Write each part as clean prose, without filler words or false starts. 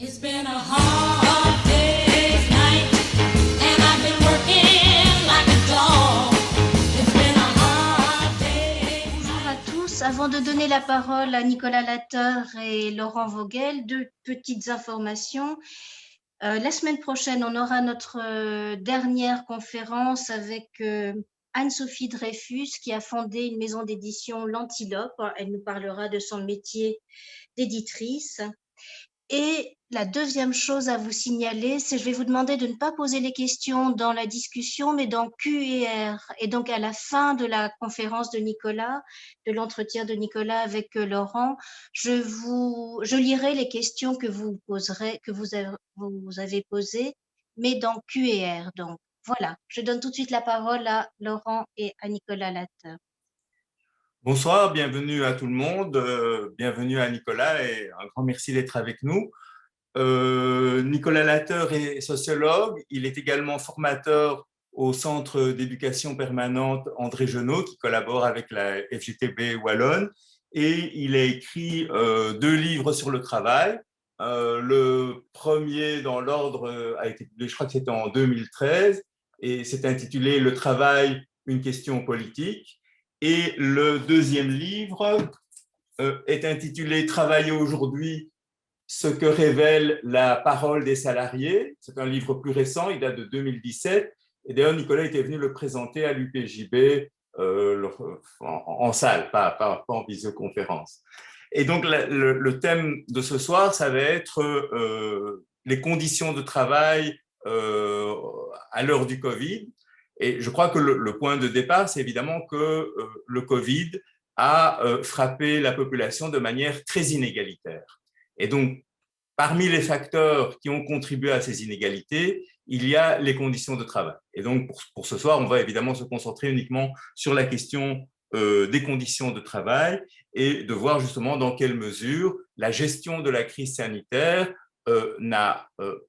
It's been a hard day's night, and I've been working like a dog. It's been a hard day's night. Bonjour à tous. Avant de donner la parole à Nicolas Latteur et Laurent Vogel, deux petites informations. La semaine prochaine, on aura notre dernière conférence avec Anne-Sophie Dreyfus, qui a fondé une maison d'édition L'Antilope. Elle nous parlera de son métier d'éditrice. Et la deuxième chose à vous signaler, c'est que je vais vous demander de ne pas poser les questions dans la discussion, mais dans Q&R. Et donc, à la fin de la conférence de Nicolas, de l'entretien de Nicolas avec Laurent, je lirai les questions que vous poserez, que vous avez posées, mais dans Q&R. Donc, voilà, je donne tout de suite la parole à Laurent et à Nicolas Latteur. Bonsoir, bienvenue à tout le monde, bienvenue à Nicolas et un grand merci d'être avec nous. Nicolas Latteur est sociologue, il est également formateur au Centre d'éducation permanente André Genot qui collabore avec la FGTB Wallonne et il a écrit deux livres sur le travail. Le premier dans l'ordre a été publié, je crois que c'était en 2013 et c'est intitulé « Le travail, une question politique ». Et le deuxième livre est intitulé « Travailler aujourd'hui, ce que révèle la parole des salariés ». C'est un livre plus récent, il date de 2017. Et d'ailleurs, Nicolas était venu le présenter à l'UPJB en salle, pas en visioconférence. Et donc, le thème de ce soir, ça va être les conditions de travail à l'heure du Covid. Et je crois que le point de départ, c'est évidemment que le Covid a frappé la population de manière très inégalitaire. Et donc, parmi les facteurs qui ont contribué à ces inégalités, il y a les conditions de travail. Et donc, pour ce soir, on va évidemment se concentrer uniquement sur la question des conditions de travail et de voir justement dans quelle mesure la gestion de la crise sanitaire n'a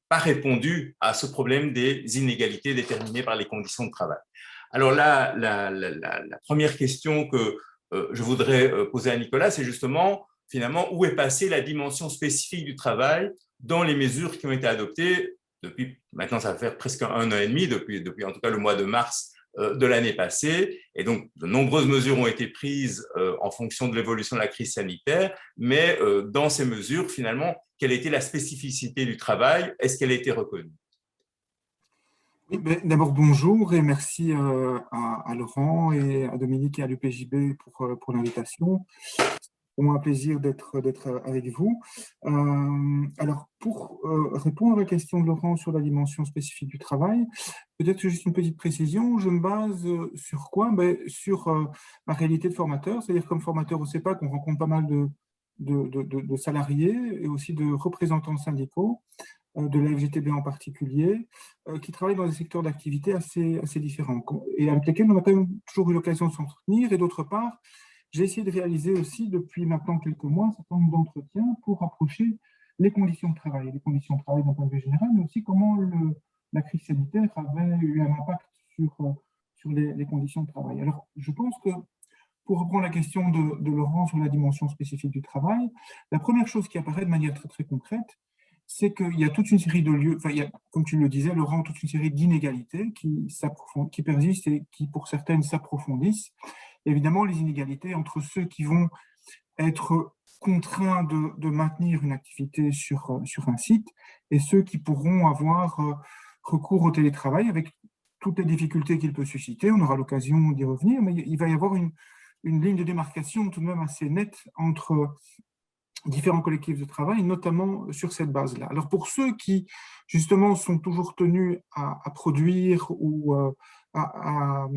pas répondu à ce problème des inégalités déterminées par les conditions de travail. Alors là, la première question que je voudrais poser à Nicolas, c'est justement, finalement, où est passée la dimension spécifique du travail dans les mesures qui ont été adoptées depuis, maintenant ça va faire presque un an et demi, depuis en tout cas le mois de mars de l'année passée. Et donc, de nombreuses mesures ont été prises en fonction de l'évolution de la crise sanitaire, mais dans ces mesures, finalement, quelle était la spécificité du travail? Est-ce qu'elle a été reconnue? Oui, d'abord, bonjour et merci à Laurent et à Dominique et à l'UPJB pour l'invitation. C'est pour moi un plaisir d'être avec vous. Alors, pour répondre à la question de Laurent sur la dimension spécifique du travail, peut-être juste une petite précision. Je me base sur quoi? Sur ma réalité de formateur, c'est-à-dire comme formateur au CEPAC, on rencontre pas mal de salariés et aussi de représentants syndicaux, de la FGTB en particulier, qui travaillent dans des secteurs d'activité assez différents et avec lesquels on n'a pas toujours eu l'occasion de s'entretenir. Et d'autre part, j'ai essayé de réaliser aussi depuis maintenant quelques mois un certain nombre d'entretiens pour rapprocher les conditions de travail d'un point de vue général, mais aussi comment la crise sanitaire avait eu un impact sur les conditions de travail. Alors, je pense que pour reprendre la question de Laurent sur la dimension spécifique du travail, la première chose qui apparaît de manière très, très concrète, c'est qu'il y a toute une série de lieux, enfin, il y a, comme tu le disais, Laurent, toute une série d'inégalités qui persistent et qui, pour certaines, s'approfondissent. Évidemment, les inégalités entre ceux qui vont être contraints de maintenir une activité sur un site et ceux qui pourront avoir recours au télétravail avec toutes les difficultés qu'il peut susciter. On aura l'occasion d'y revenir, mais il va y avoir une ligne de démarcation tout de même assez nette entre différents collectifs de travail, notamment sur cette base-là. Alors pour ceux qui, justement, sont toujours tenus à produire ou à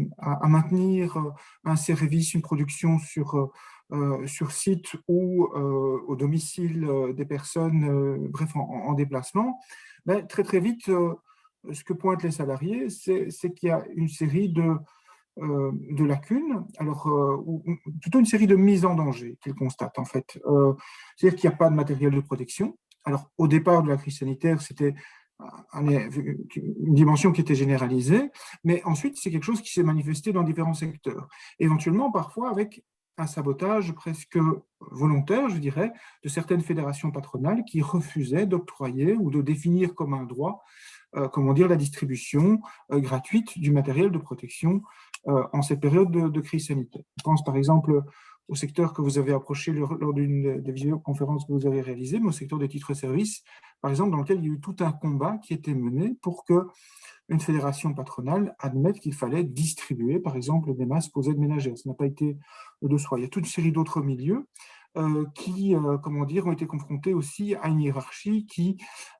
maintenir un service, une production sur site ou au domicile des personnes, bref, en déplacement, très très vite, ce que pointent les salariés, c'est qu'il y a une série de lacunes, alors ou plutôt une série de mises en danger qu'ils constatent en fait. C'est-à-dire qu'il n'y a pas de matériel de protection. Alors au départ de la crise sanitaire, c'était une dimension qui était généralisée, mais ensuite c'est quelque chose qui s'est manifesté dans différents secteurs, éventuellement parfois avec un sabotage presque volontaire, je dirais, de certaines fédérations patronales qui refusaient d'octroyer ou de définir comme un droit, comment dire, la distribution gratuite du matériel de protection en cette période de crise sanitaire. Je pense par exemple au secteur que vous avez approché lors d'une des visioconférences que vous avez réalisées, mais au secteur des titres-services, par exemple, dans lequel il y a eu tout un combat qui était mené pour que une fédération patronale admette qu'il fallait distribuer, par exemple, des masques aux aides ménagères. Ça n'a pas été de soi. Il y a toute une série d'autres milieux qui, comment dire, ont été confrontés aussi à une hiérarchie qui,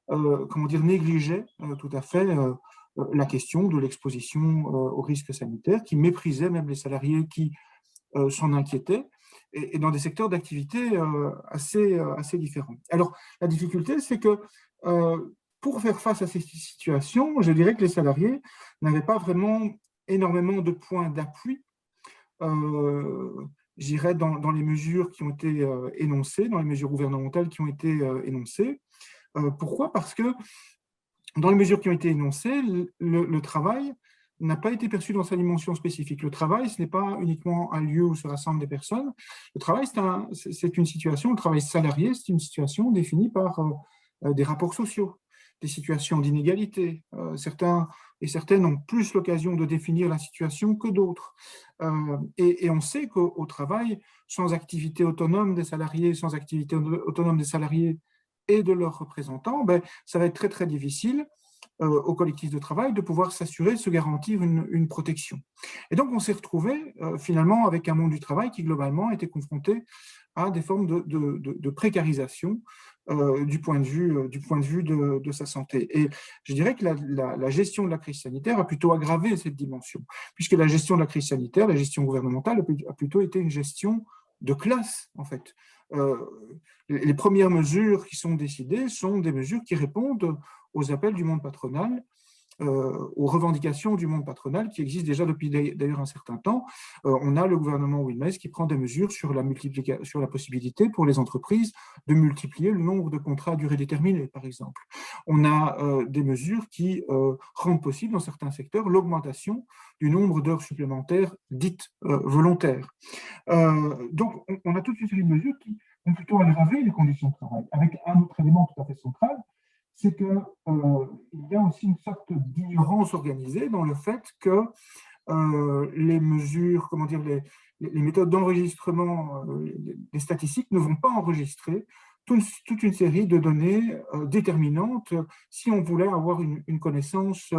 comment dire, négligeait tout à fait la question de l'exposition aux risques sanitaires, qui méprisait même les salariés qui s'en inquiétaient, et dans des secteurs d'activité assez différents. Alors, la difficulté, c'est que pour faire face à ces situations, je dirais que les salariés n'avaient pas vraiment énormément de points d'appui, j'irais dans les mesures qui ont été énoncées, dans les mesures gouvernementales qui ont été énoncées. Pourquoi ? Parce que dans les mesures qui ont été énoncées, le travail n'a pas été perçu dans sa dimension spécifique. Le travail, ce n'est pas uniquement un lieu où se rassemblent des personnes. Le travail, c'est une situation, le travail salarié, c'est une situation définie par des rapports sociaux, des situations d'inégalité. Certains et certaines ont plus l'occasion de définir la situation que d'autres. Et on sait qu'au travail, sans activité autonome des salariés, sans activité autonome des salariés et de leurs représentants, ben, ça va être très, très difficile au collectif de travail de pouvoir s'assurer, se garantir une protection. Et donc, on s'est retrouvé finalement avec un monde du travail qui, globalement, était confronté à des formes de précarisation du point de vue de sa santé. Et je dirais que la gestion de la crise sanitaire a plutôt aggravé cette dimension, puisque la gestion de la crise sanitaire, la gestion gouvernementale, a plutôt été une gestion de classe, en fait. Les premières mesures qui sont décidées sont des mesures qui répondent aux appels du monde patronal, aux revendications du monde patronal qui existent déjà depuis d'ailleurs un certain temps. On a le gouvernement Wilmès qui prend des mesures sur la possibilité pour les entreprises de multiplier le nombre de contrats à durée déterminée, par exemple. On a des mesures qui rendent possible dans certains secteurs l'augmentation du nombre d'heures supplémentaires dites volontaires. Donc, on a toute une série de mesures qui ont plutôt aggravé les conditions de travail, avec un autre élément tout à fait central, c'est qu'il y a aussi une sorte d'ignorance organisée dans le fait que les mesures, comment dire, les méthodes d'enregistrement des statistiques ne vont pas enregistrer toute une série de données déterminantes si on voulait avoir une connaissance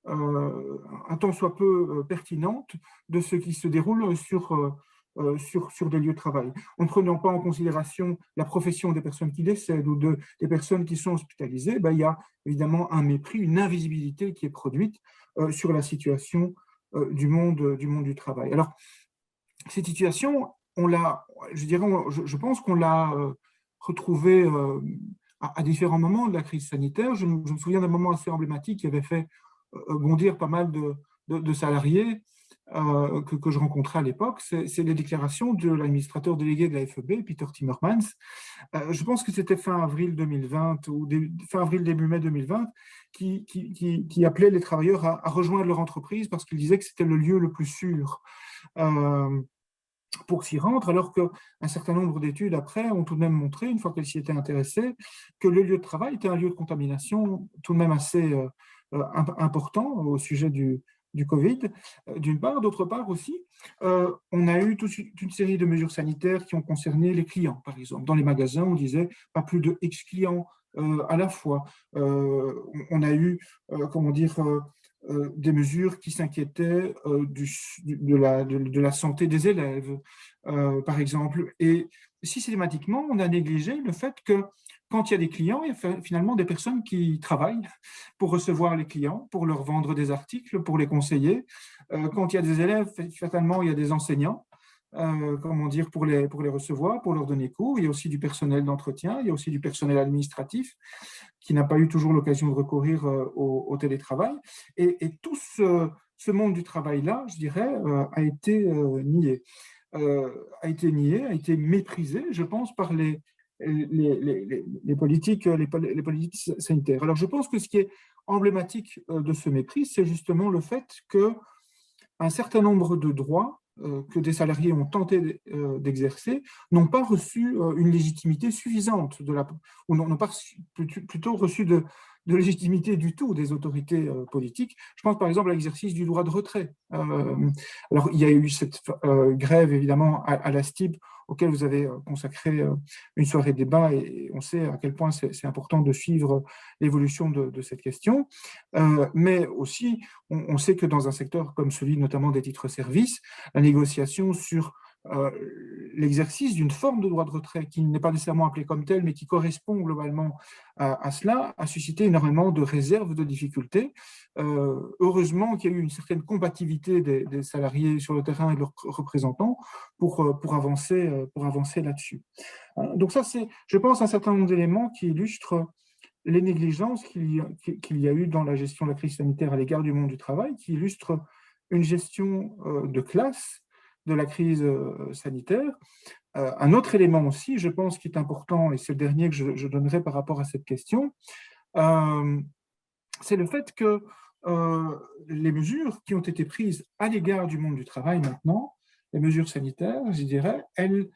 un tant soit peu pertinente de ce qui se déroule sur des lieux de travail. En ne prenant pas en considération la profession des personnes qui décèdent ou des personnes qui sont hospitalisées, ben, il y a évidemment un mépris, une invisibilité qui est produite sur la situation du monde du travail. Alors, cette situation, je pense qu'on l'a retrouvée à différents moments de la crise sanitaire. Je me souviens d'un moment assez emblématique qui avait fait bondir pas mal de salariés que je rencontrais à l'époque, c'est les déclarations de l'administrateur délégué de la FEB, Peter Timmermans. Je pense que c'était fin avril 2020 ou fin avril, début mai 2020, qui appelait les travailleurs à rejoindre leur entreprise parce qu'il disait que c'était le lieu le plus sûr pour s'y rendre, alors qu'un certain nombre d'études après ont tout de même montré, une fois qu'elles s'y étaient intéressées, que le lieu de travail était un lieu de contamination tout de même assez important au sujet du Covid, d'une part. D'autre part aussi, on a eu toute une série de mesures sanitaires qui ont concerné les clients, par exemple. Dans les magasins, on disait pas plus de X clients à la fois. On a eu, comment dire, des mesures qui s'inquiétaient de la santé des élèves, par exemple. Et systématiquement, on a négligé le fait que quand il y a des clients, il y a finalement des personnes qui travaillent pour recevoir les clients, pour leur vendre des articles, pour les conseiller. Quand il y a des élèves, fatalement, il y a des enseignants, comment dire, pour les recevoir, pour leur donner cours. Il y a aussi du personnel d'entretien, il y a aussi du personnel administratif qui n'a pas eu toujours l'occasion de recourir au télétravail. Et tout ce monde du travail-là, je dirais, a été nié. A été méprisé, je pense, par les politiques sanitaires. Alors, je pense que ce qui est emblématique de ce mépris, c'est justement le fait qu'un certain nombre de droits que des salariés ont tenté d'exercer n'ont pas reçu une légitimité suffisante, ou n'ont pas plutôt reçu de légitimité du tout des autorités politiques. Je pense par exemple à l'exercice du droit de retrait. Alors, il y a eu cette grève, évidemment, à la STIB, auquel vous avez consacré une soirée de débat, et on sait à quel point c'est important de suivre l'évolution de cette question. Mais aussi, on sait que dans un secteur comme celui notamment des titres-services, la négociation sur l'exercice d'une forme de droit de retrait qui n'est pas nécessairement appelée comme telle, mais qui correspond globalement à cela, a suscité énormément de réserves, de difficultés. Heureusement qu'il y a eu une certaine compatibilité des salariés sur le terrain et de leurs représentants pour avancer là-dessus. Donc ça, c'est, je pense, un certain nombre d'éléments qui illustrent les négligences qu'il y a eu dans la gestion de la crise sanitaire à l'égard du monde du travail, qui illustrent une gestion de classe de la crise sanitaire. Un autre élément aussi, je pense, qui est important, et c'est le dernier que je donnerai par rapport à cette question, c'est le fait que les mesures qui ont été prises à l'égard du monde du travail maintenant, les mesures sanitaires, je dirais, elles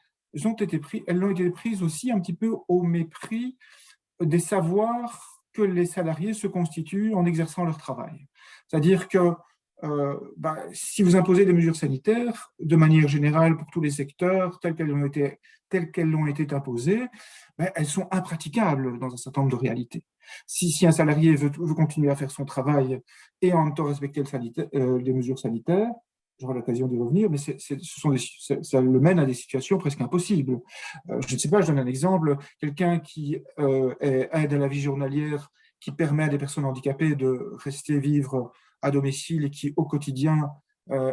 ont été prises aussi un petit peu au mépris des savoirs que les salariés se constituent en exerçant leur travail. C'est-à-dire que si vous imposez des mesures sanitaires, de manière générale pour tous les secteurs, telles qu'elles ont été imposées, elles sont impraticables dans un certain nombre de réalités. Si un salarié veut continuer à faire son travail et en même temps respecter les mesures sanitaires, j'aurai l'occasion d'y revenir, mais ça le mène à des situations presque impossibles. Je ne sais pas, je donne un exemple, quelqu'un qui aide à la vie journalière, qui permet à des personnes handicapées de rester vivre à domicile et qui, au quotidien,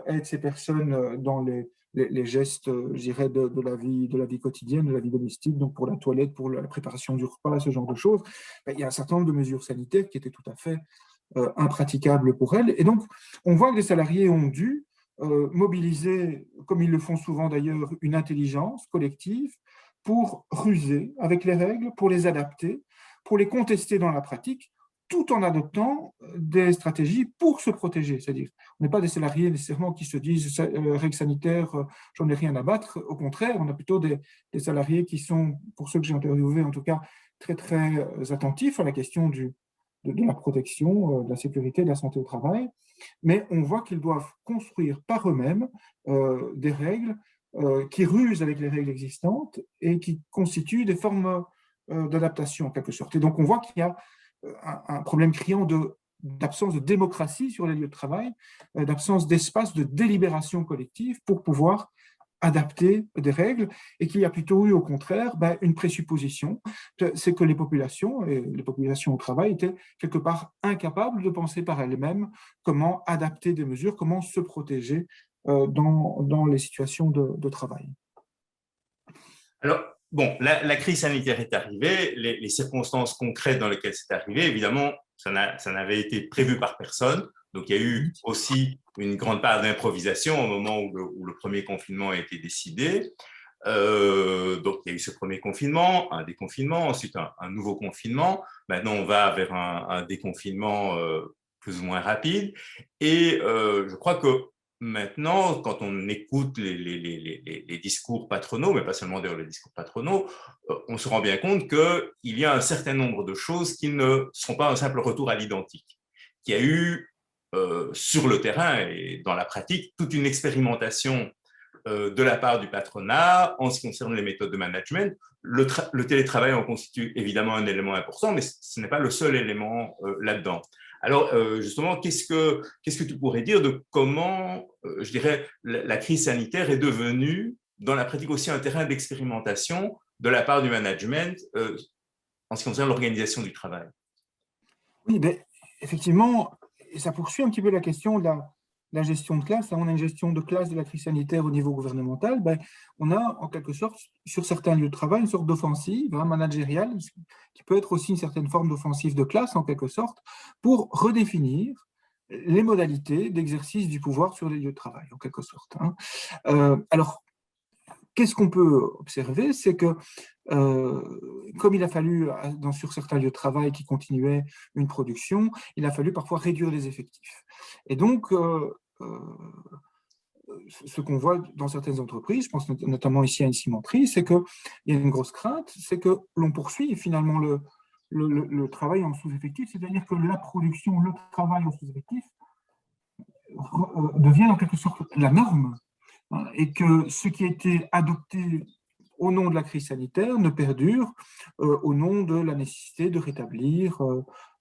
aide ces personnes dans les gestes, je dirais, de la vie quotidienne, de la vie domestique, donc pour la toilette, pour la préparation du repas, ce genre de choses. Il y a un certain nombre de mesures sanitaires qui étaient tout à fait impraticables pour elles. Et donc, on voit que les salariés ont dû mobiliser, comme ils le font souvent d'ailleurs, une intelligence collective pour ruser avec les règles, pour les adapter, pour les contester dans la pratique, tout en adoptant des stratégies pour se protéger. C'est-à-dire, on n'est pas des salariés nécessairement qui se disent règles sanitaires, j'en ai rien à battre. Au contraire, on a plutôt des salariés qui sont, pour ceux que j'ai interviewés en tout cas, très très attentifs à la question de la protection, de la sécurité, de la santé au travail. Mais on voit qu'ils doivent construire par eux-mêmes des règles qui rusent avec les règles existantes et qui constituent des formes d'adaptation en quelque sorte. Et donc on voit qu'il y a un problème criant d'absence de démocratie sur les lieux de travail, d'absence d'espace de délibération collective pour pouvoir adapter des règles, et qu'il y a plutôt eu au contraire une présupposition, c'est que les populations au travail étaient quelque part incapables de penser par elles-mêmes comment adapter des mesures, comment se protéger dans les situations de travail. Alors, bon, la crise sanitaire est arrivée, les circonstances concrètes dans lesquelles c'est arrivé, évidemment, ça n'avait été prévu par personne. Donc, il y a eu aussi une grande part d'improvisation au moment où le premier confinement a été décidé. Donc, il y a eu ce premier confinement, un déconfinement, ensuite un nouveau confinement. Maintenant, on va vers un déconfinement plus ou moins rapide. Et je crois que maintenant, quand on écoute les discours patronaux, mais pas seulement d'ailleurs les discours patronaux, on se rend bien compte qu'il y a un certain nombre de choses qui ne sont pas un simple retour à l'identique. Qu'il y a eu sur le terrain et dans la pratique toute une expérimentation de la part du patronat en ce qui concerne les méthodes de management. Le télétravail en constitue évidemment un élément important, mais ce n'est pas le seul élément là-dedans. Alors, justement, qu'est-ce que tu pourrais dire de comment, je dirais, la crise sanitaire est devenue, dans la pratique aussi, un terrain d'expérimentation de la part du management en ce qui concerne l'organisation du travail? Oui, effectivement, et ça poursuit un petit peu la question de la gestion de classe. On a une gestion de classe de la crise sanitaire au niveau gouvernemental. On a en quelque sorte, sur certains lieux de travail, une sorte d'offensive managériale, qui peut être aussi une certaine forme d'offensive de classe, en quelque sorte, pour redéfinir les modalités d'exercice du pouvoir sur les lieux de travail, en quelque sorte. Alors, qu'est-ce qu'on peut observer? C'est que, comme il a fallu, sur certains lieux de travail qui continuaient une production, il a fallu parfois réduire les effectifs. Et donc, ce qu'on voit dans certaines entreprises, je pense notamment ici à une cimenterie, c'est qu'il y a une grosse crainte, c'est que l'on poursuit finalement le travail en sous-effectif, c'est-à-dire que la production, le travail en sous-effectif devient en quelque sorte la norme, hein, et que ce qui a été adopté au nom de la crise sanitaire ne perdure au nom de la nécessité de rétablir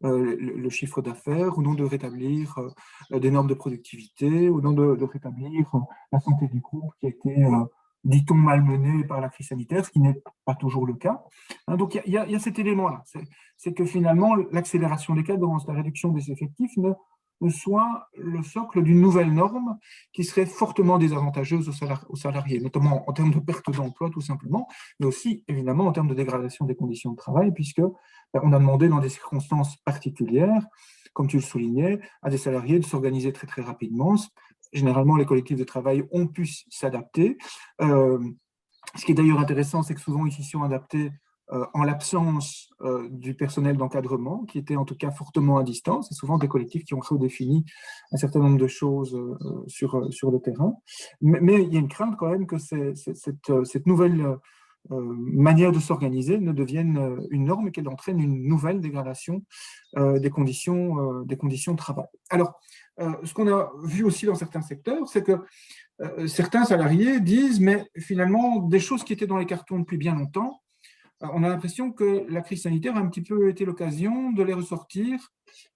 le chiffre d'affaires, au nom de rétablir des normes de productivité, au nom de rétablir la santé du groupe qui a été, dit-on, malmenée par la crise sanitaire, ce qui n'est pas toujours le cas. Hein, donc il y a cet élément-là, c'est que finalement l'accélération des cadences, la réduction des effectifs ne soit le socle d'une nouvelle norme qui serait fortement désavantageuse aux salariés, notamment en termes de perte d'emploi tout simplement, mais aussi évidemment en termes de dégradation des conditions de travail, puisque on a demandé dans des circonstances particulières, comme tu le soulignais, à des salariés de s'organiser très très rapidement. Généralement, les collectifs de travail ont pu s'adapter. Ce qui est d'ailleurs intéressant, c'est que souvent ils s'y sont adaptés en l'absence du personnel d'encadrement, qui était en tout cas fortement à distance. C'est souvent des collectifs qui ont redéfini un certain nombre de choses sur le terrain. Mais il y a une crainte quand même que cette nouvelle manière de s'organiser ne devienne une norme et qu'elle entraîne une nouvelle dégradation des conditions de travail. Alors, ce qu'on a vu aussi dans certains secteurs, c'est que certains salariés disent, mais finalement, des choses qui étaient dans les cartons depuis bien longtemps, on a l'impression que la crise sanitaire a un petit peu été l'occasion de les ressortir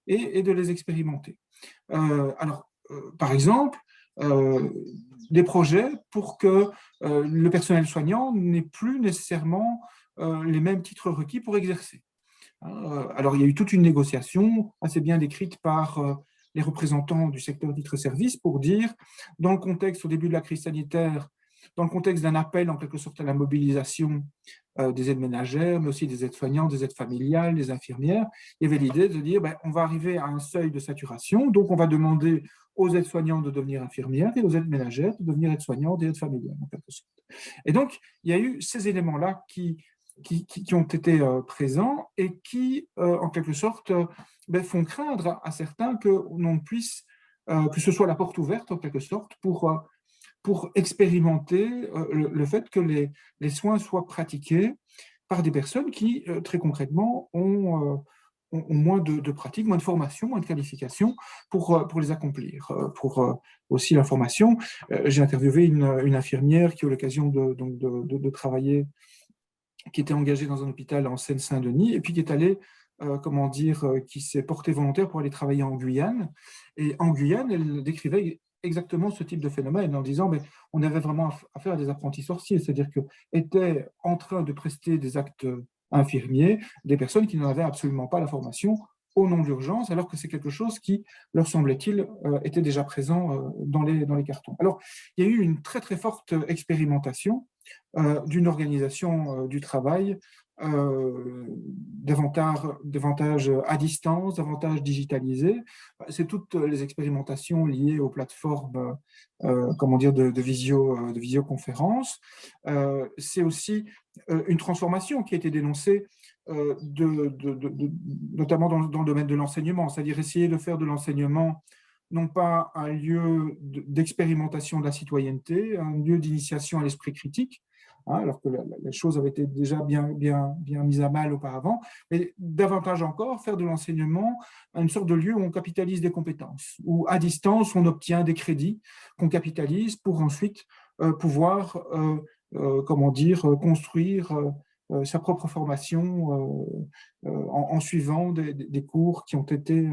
et de les expérimenter. Par exemple, des projets pour que le personnel soignant n'ait plus nécessairement les mêmes titres requis pour exercer. Alors, il y a eu toute une négociation assez bien décrite par les représentants du secteur titres-services pour dire, dans le contexte, au début de la crise sanitaire, dans le contexte d'un appel en quelque sorte à la mobilisation des aides ménagères, mais aussi des aides soignantes, des aides familiales, des infirmières, il y avait l'idée de dire on va arriver à un seuil de saturation, donc on va demander aux aides soignantes de devenir infirmières et aux aides ménagères de devenir aides soignantes et aides familiales, en quelque sorte. Et donc, il y a eu ces éléments-là qui ont été présents et qui, en quelque sorte, font craindre à certains que l'on puisse, que ce soit la porte ouverte, en quelque sorte, pour expérimenter le fait que les soins soient pratiqués par des personnes qui, très concrètement, ont moins de pratique, moins de formation, moins de qualification pour les accomplir. Pour aussi l'information, j'ai interviewé une infirmière qui a eu l'occasion de travailler, qui était engagée dans un hôpital en Seine-Saint-Denis, et puis qui est allée, qui s'est portée volontaire pour aller travailler en Guyane. Et en Guyane, elle décrivait exactement ce type de phénomène en disant on avait vraiment affaire à des apprentis sorciers, c'est-à-dire qu'étaient en train de prester des actes infirmiers des personnes qui n'en avaient absolument pas la formation au nom de l'urgence, alors que c'est quelque chose qui, leur semblait-il, était déjà présent dans les cartons. Alors, il y a eu une très très forte expérimentation d'une organisation du travail davantage à distance, davantage digitalisée. C'est toutes les expérimentations liées aux plateformes de visioconférence. C'est aussi une transformation qui a été dénoncée notamment dans le domaine de l'enseignement, c'est-à-dire essayer de faire de l'enseignement non pas un lieu d'expérimentation de la citoyenneté, un lieu d'initiation à l'esprit critique, alors que la chose avait été déjà bien mise à mal auparavant, mais davantage encore faire de l'enseignement une sorte de lieu où on capitalise des compétences, où à distance on obtient des crédits qu'on capitalise pour ensuite pouvoir construire sa propre formation en suivant des cours qui ont été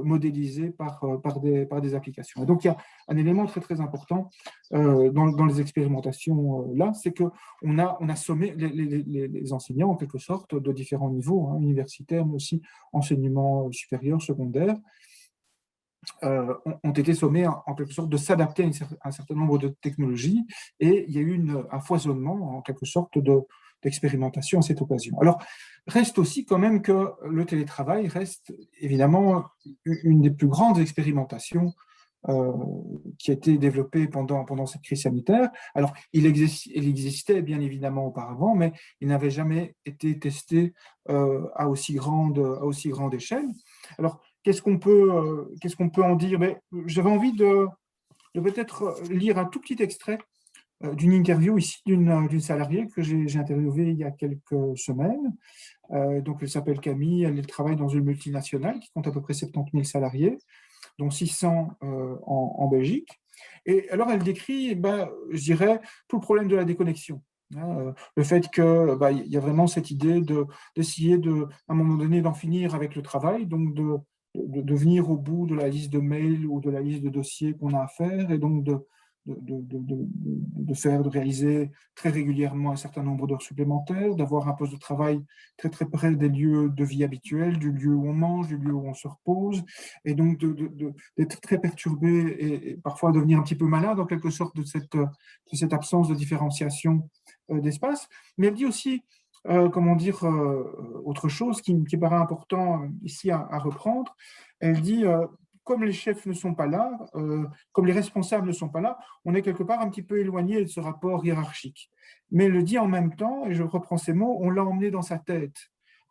modélisés par des applications. Et donc, il y a un élément très, très important dans les expérimentations là, c'est qu'on a sommé les enseignants, en quelque sorte, de différents niveaux, universitaires, mais aussi enseignement supérieur, secondaire, ont été sommés en quelque sorte de s'adapter à un certain nombre de technologies, et il y a eu un foisonnement en quelque sorte d'expérimentation à cette occasion. Alors, reste aussi quand même que le télétravail reste évidemment une des plus grandes expérimentations qui a été développée pendant cette crise sanitaire. Alors, il existait bien évidemment auparavant, mais il n'avait jamais été testé à aussi grande échelle. Alors, qu'est-ce qu'on peut en dire? J'avais envie de de peut-être lire un tout petit extrait d'une interview ici d'une salariée que j'ai interviewée il y a quelques semaines. Donc, elle s'appelle Camille, elle travaille dans une multinationale qui compte à peu près 70 000 salariés, dont 600 en Belgique. Et alors, elle décrit, je dirais, tout le problème de la déconnexion. Le fait qu'il y a vraiment cette idée d'essayer, à un moment donné, d'en finir avec le travail, donc de venir au bout de la liste de mails ou de la liste de dossiers qu'on a à faire, et donc de réaliser très régulièrement un certain nombre d'heures supplémentaires, d'avoir un poste de travail très très près des lieux de vie habituels, du lieu où on mange, du lieu où on se repose, et donc d'être très perturbé et parfois devenir un petit peu malade en quelque sorte de cette absence de différenciation d'espace. Mais elle dit aussi, autre chose qui paraît important ici à reprendre. Elle dit comme les chefs ne sont pas là, comme les responsables ne sont pas là, on est quelque part un petit peu éloigné de ce rapport hiérarchique. Mais elle le dit en même temps, et je reprends ces mots, on l'a emmené dans sa tête,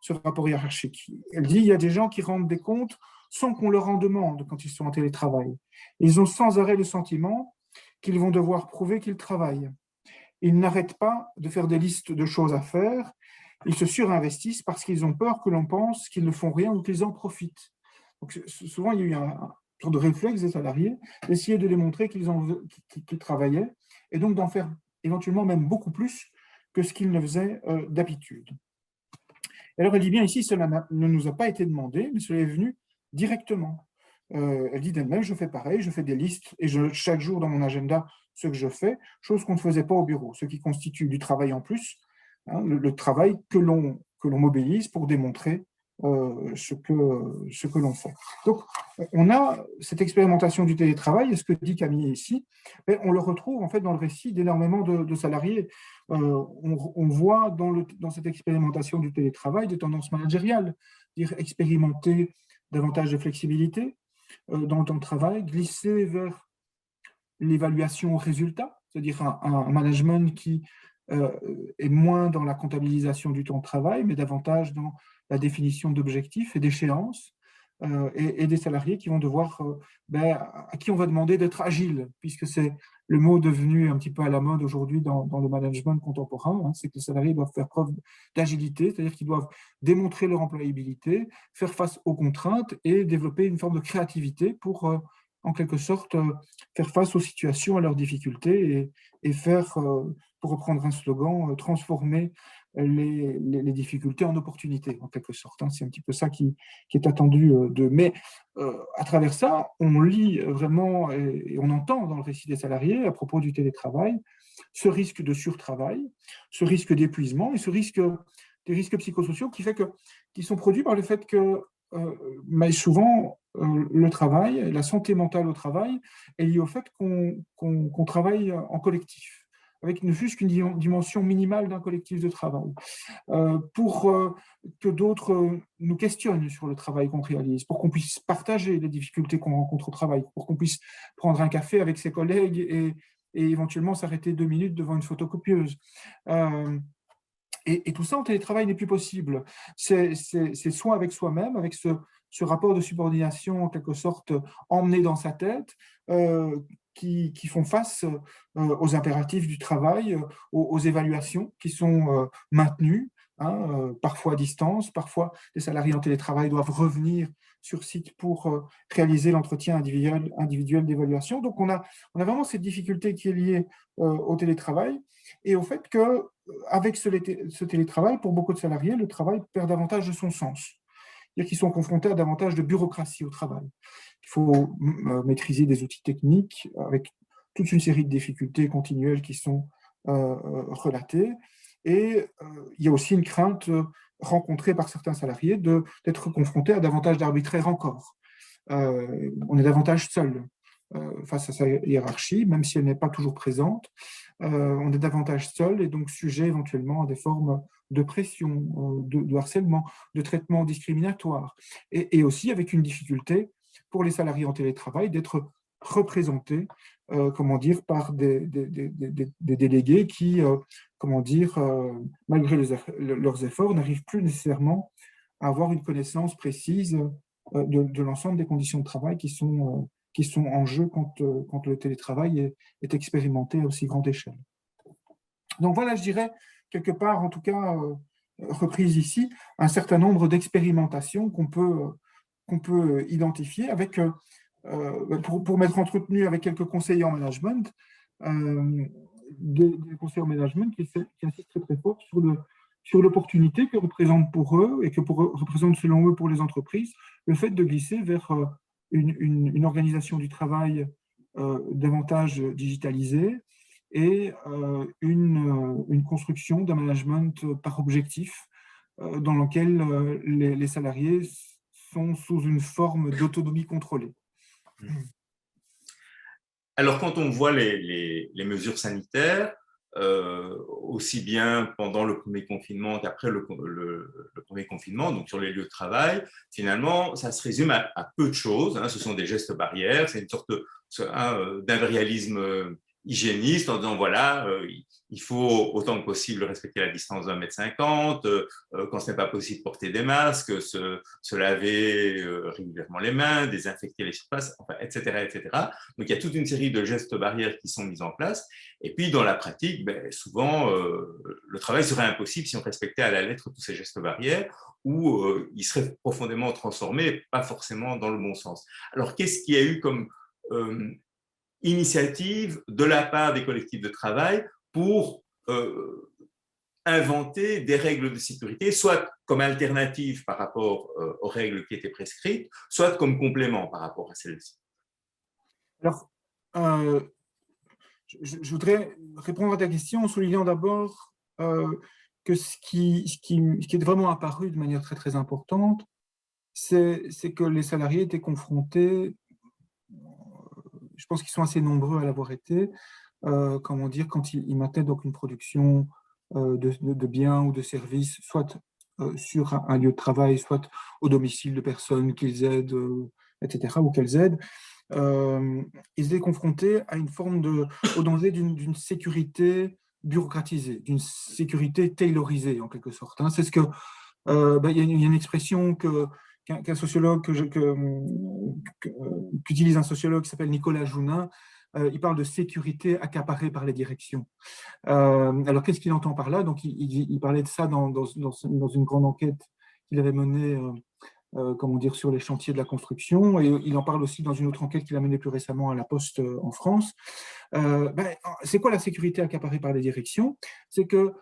ce rapport hiérarchique. Elle dit, il y a des gens qui rendent des comptes sans qu'on leur en demande quand ils sont en télétravail. Ils ont sans arrêt le sentiment qu'ils vont devoir prouver qu'ils travaillent. Ils n'arrêtent pas de faire des listes de choses à faire, ils se surinvestissent parce qu'ils ont peur que l'on pense qu'ils ne font rien ou qu'ils en profitent. Donc, souvent, il y a eu un genre de réflexe des salariés d'essayer de démontrer qu'ils travaillaient et donc d'en faire éventuellement même beaucoup plus que ce qu'ils ne faisaient d'habitude. Alors, elle dit bien ici, cela ne nous a pas été demandé, mais cela est venu directement. Elle dit d'elle-même, je fais pareil, je fais des listes et chaque jour dans mon agenda, ce que je fais, chose qu'on ne faisait pas au bureau, ce qui constitue du travail en plus, hein, le travail que l'on mobilise pour démontrer ce que l'on fait. Donc, on a cette expérimentation du télétravail, et ce que dit Camille ici, on le retrouve en fait dans le récit d'énormément de salariés. On voit dans cette expérimentation du télétravail des tendances managériales, dire expérimenter davantage de flexibilité dans le temps de travail, glisser vers l'évaluation au résultat, c'est-à-dire un management qui est moins dans la comptabilisation du temps de travail, mais davantage dans la définition d'objectifs et d'échéances, et des salariés qui vont devoir, à qui on va demander d'être agile, puisque c'est le mot devenu un petit peu à la mode aujourd'hui dans le management contemporain, hein, c'est que les salariés doivent faire preuve d'agilité, c'est-à-dire qu'ils doivent démontrer leur employabilité, faire face aux contraintes et développer une forme de créativité pour, en quelque sorte, faire face aux situations, à leurs difficultés et faire, pour reprendre un slogan, transformer les difficultés en opportunités, en quelque sorte. C'est un petit peu ça qui est attendu d'eux. Mais à travers ça, on lit vraiment et on entend dans le récit des salariés à propos du télétravail ce risque de surtravail, ce risque d'épuisement et des risques psychosociaux qui sont produits par le fait que mais souvent, le travail, la santé mentale au travail est liée au fait qu'on travaille en collectif, avec ne fût-ce qu'une dimension minimale d'un collectif de travail, pour que d'autres nous questionnent sur le travail qu'on réalise, pour qu'on puisse partager les difficultés qu'on rencontre au travail, pour qu'on puisse prendre un café avec ses collègues et éventuellement s'arrêter 2 minutes devant une photocopieuse. Et tout ça en télétravail n'est plus possible. C'est soi avec soi-même, avec ce rapport de subordination en quelque sorte emmené dans sa tête, qui font face aux impératifs du travail, aux évaluations qui sont maintenues, hein, parfois à distance, parfois les salariés en télétravail doivent revenir sur site pour réaliser l'entretien individuel d'évaluation. Donc on a vraiment cette difficulté qui est liée au télétravail et au fait que avec ce télétravail, pour beaucoup de salariés, le travail perd davantage de son sens. C'est-à-dire qu'ils sont confrontés à davantage de bureaucratie au travail. Il faut maîtriser des outils techniques avec toute une série de difficultés continuelles qui sont relatées. Et il y a aussi une crainte rencontrée par certains salariés d'être confrontés à davantage d'arbitraire encore. On est davantage seul face à sa hiérarchie, même si elle n'est pas toujours présente. On est davantage seul et donc sujet éventuellement à des formes de pression, de harcèlement, de traitement discriminatoire. Et aussi avec une difficulté pour les salariés en télétravail d'être représentés par des délégués qui, malgré leurs efforts, n'arrivent plus nécessairement à avoir une connaissance précise de l'ensemble des conditions de travail qui sont qui sont en jeu quand le télétravail est expérimenté à aussi grande échelle. Donc voilà, je dirais, quelque part, en tout cas, reprise ici, un certain nombre d'expérimentations qu'on peut identifier avec, pour m'être entretenu avec quelques conseillers en management, des conseillers en management qui insistent très, très fort sur l'opportunité que représente pour eux et que représente selon eux pour les entreprises le fait de glisser vers une organisation du travail davantage digitalisée et une construction d'un management par objectif dans lequel les salariés sont sous une forme d'autonomie contrôlée. Alors, quand on voit les mesures sanitaires, aussi bien pendant le premier confinement qu'après le premier confinement, donc sur les lieux de travail, finalement, ça se résume à peu de choses. Hein. Ce sont des gestes barrières, c'est une sorte d'impérialisme hygiéniste en disant voilà, il faut autant que possible respecter la distance d'1,50 m, quand ce n'est pas possible, porter des masques, se laver régulièrement les mains, désinfecter les surfaces, enfin, etc., etc. Donc il y a toute une série de gestes barrières qui sont mis en place. Et puis dans la pratique, souvent le travail serait impossible si on respectait à la lettre tous ces gestes barrières, ou il serait profondément transformé, pas forcément dans le bon sens. Alors qu'est-ce qu'il y a eu comme initiative de la part des collectifs de travail pour inventer des règles de sécurité, soit comme alternative par rapport aux règles qui étaient prescrites, soit comme complément par rapport à celles-ci? Alors, je voudrais répondre à ta question en soulignant d'abord que ce qui est vraiment apparu de manière très, très importante, c'est que les salariés étaient confrontés, je pense qu'ils sont assez nombreux à l'avoir été, comment dire, quand ils maintenaient donc une production de biens ou de services, soit sur un lieu de travail, soit au domicile de personnes qu'ils aident, etc., ou qu'elles aident, ils étaient confrontés à une forme au danger d'une sécurité bureaucratisée, d'une sécurité taylorisée en quelque sorte. Hein. C'est ce que il y a une expression qu'un sociologue qu'utilise un sociologue qui s'appelle Nicolas Jounin. Il parle de sécurité accaparée par les directions. Alors, qu'est-ce qu'il entend par là? Donc, il parlait de ça dans une grande enquête qu'il avait menée comment dire, sur les chantiers de la construction, et il en parle aussi dans une autre enquête qu'il a menée plus récemment à la Poste en France. C'est quoi la sécurité accaparée par les directions? C'est que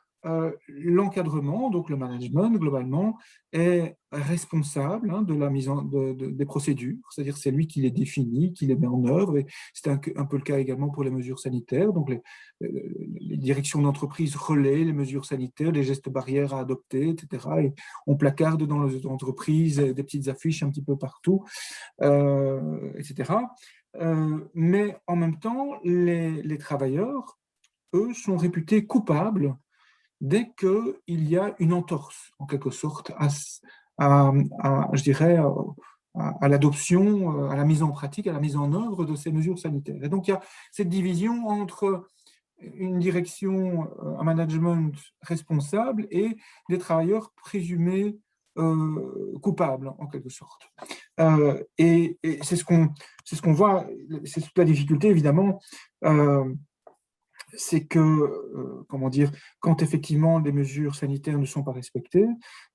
l'encadrement, donc le management, globalement, est responsable de la mise des procédures, c'est-à-dire c'est lui qui les définit, qui les met en œuvre, et c'est un peu le cas également pour les mesures sanitaires. Donc les directions d'entreprise relaient les mesures sanitaires, les gestes barrières à adopter, etc. Et on placarde dans les entreprises des petites affiches un petit peu partout, etc. Mais en même temps, les travailleurs, eux, sont réputés coupables dès qu'il y a une entorse, en quelque sorte, je dirais, à l'adoption, à la mise en pratique, à la mise en œuvre de ces mesures sanitaires. Et donc, il y a cette division entre une direction, un management responsable et des travailleurs présumés coupables, en quelque sorte. Et c'est ce qu'on voit, c'est toute la difficulté, évidemment, c'est que, comment dire, quand effectivement les mesures sanitaires ne sont pas respectées,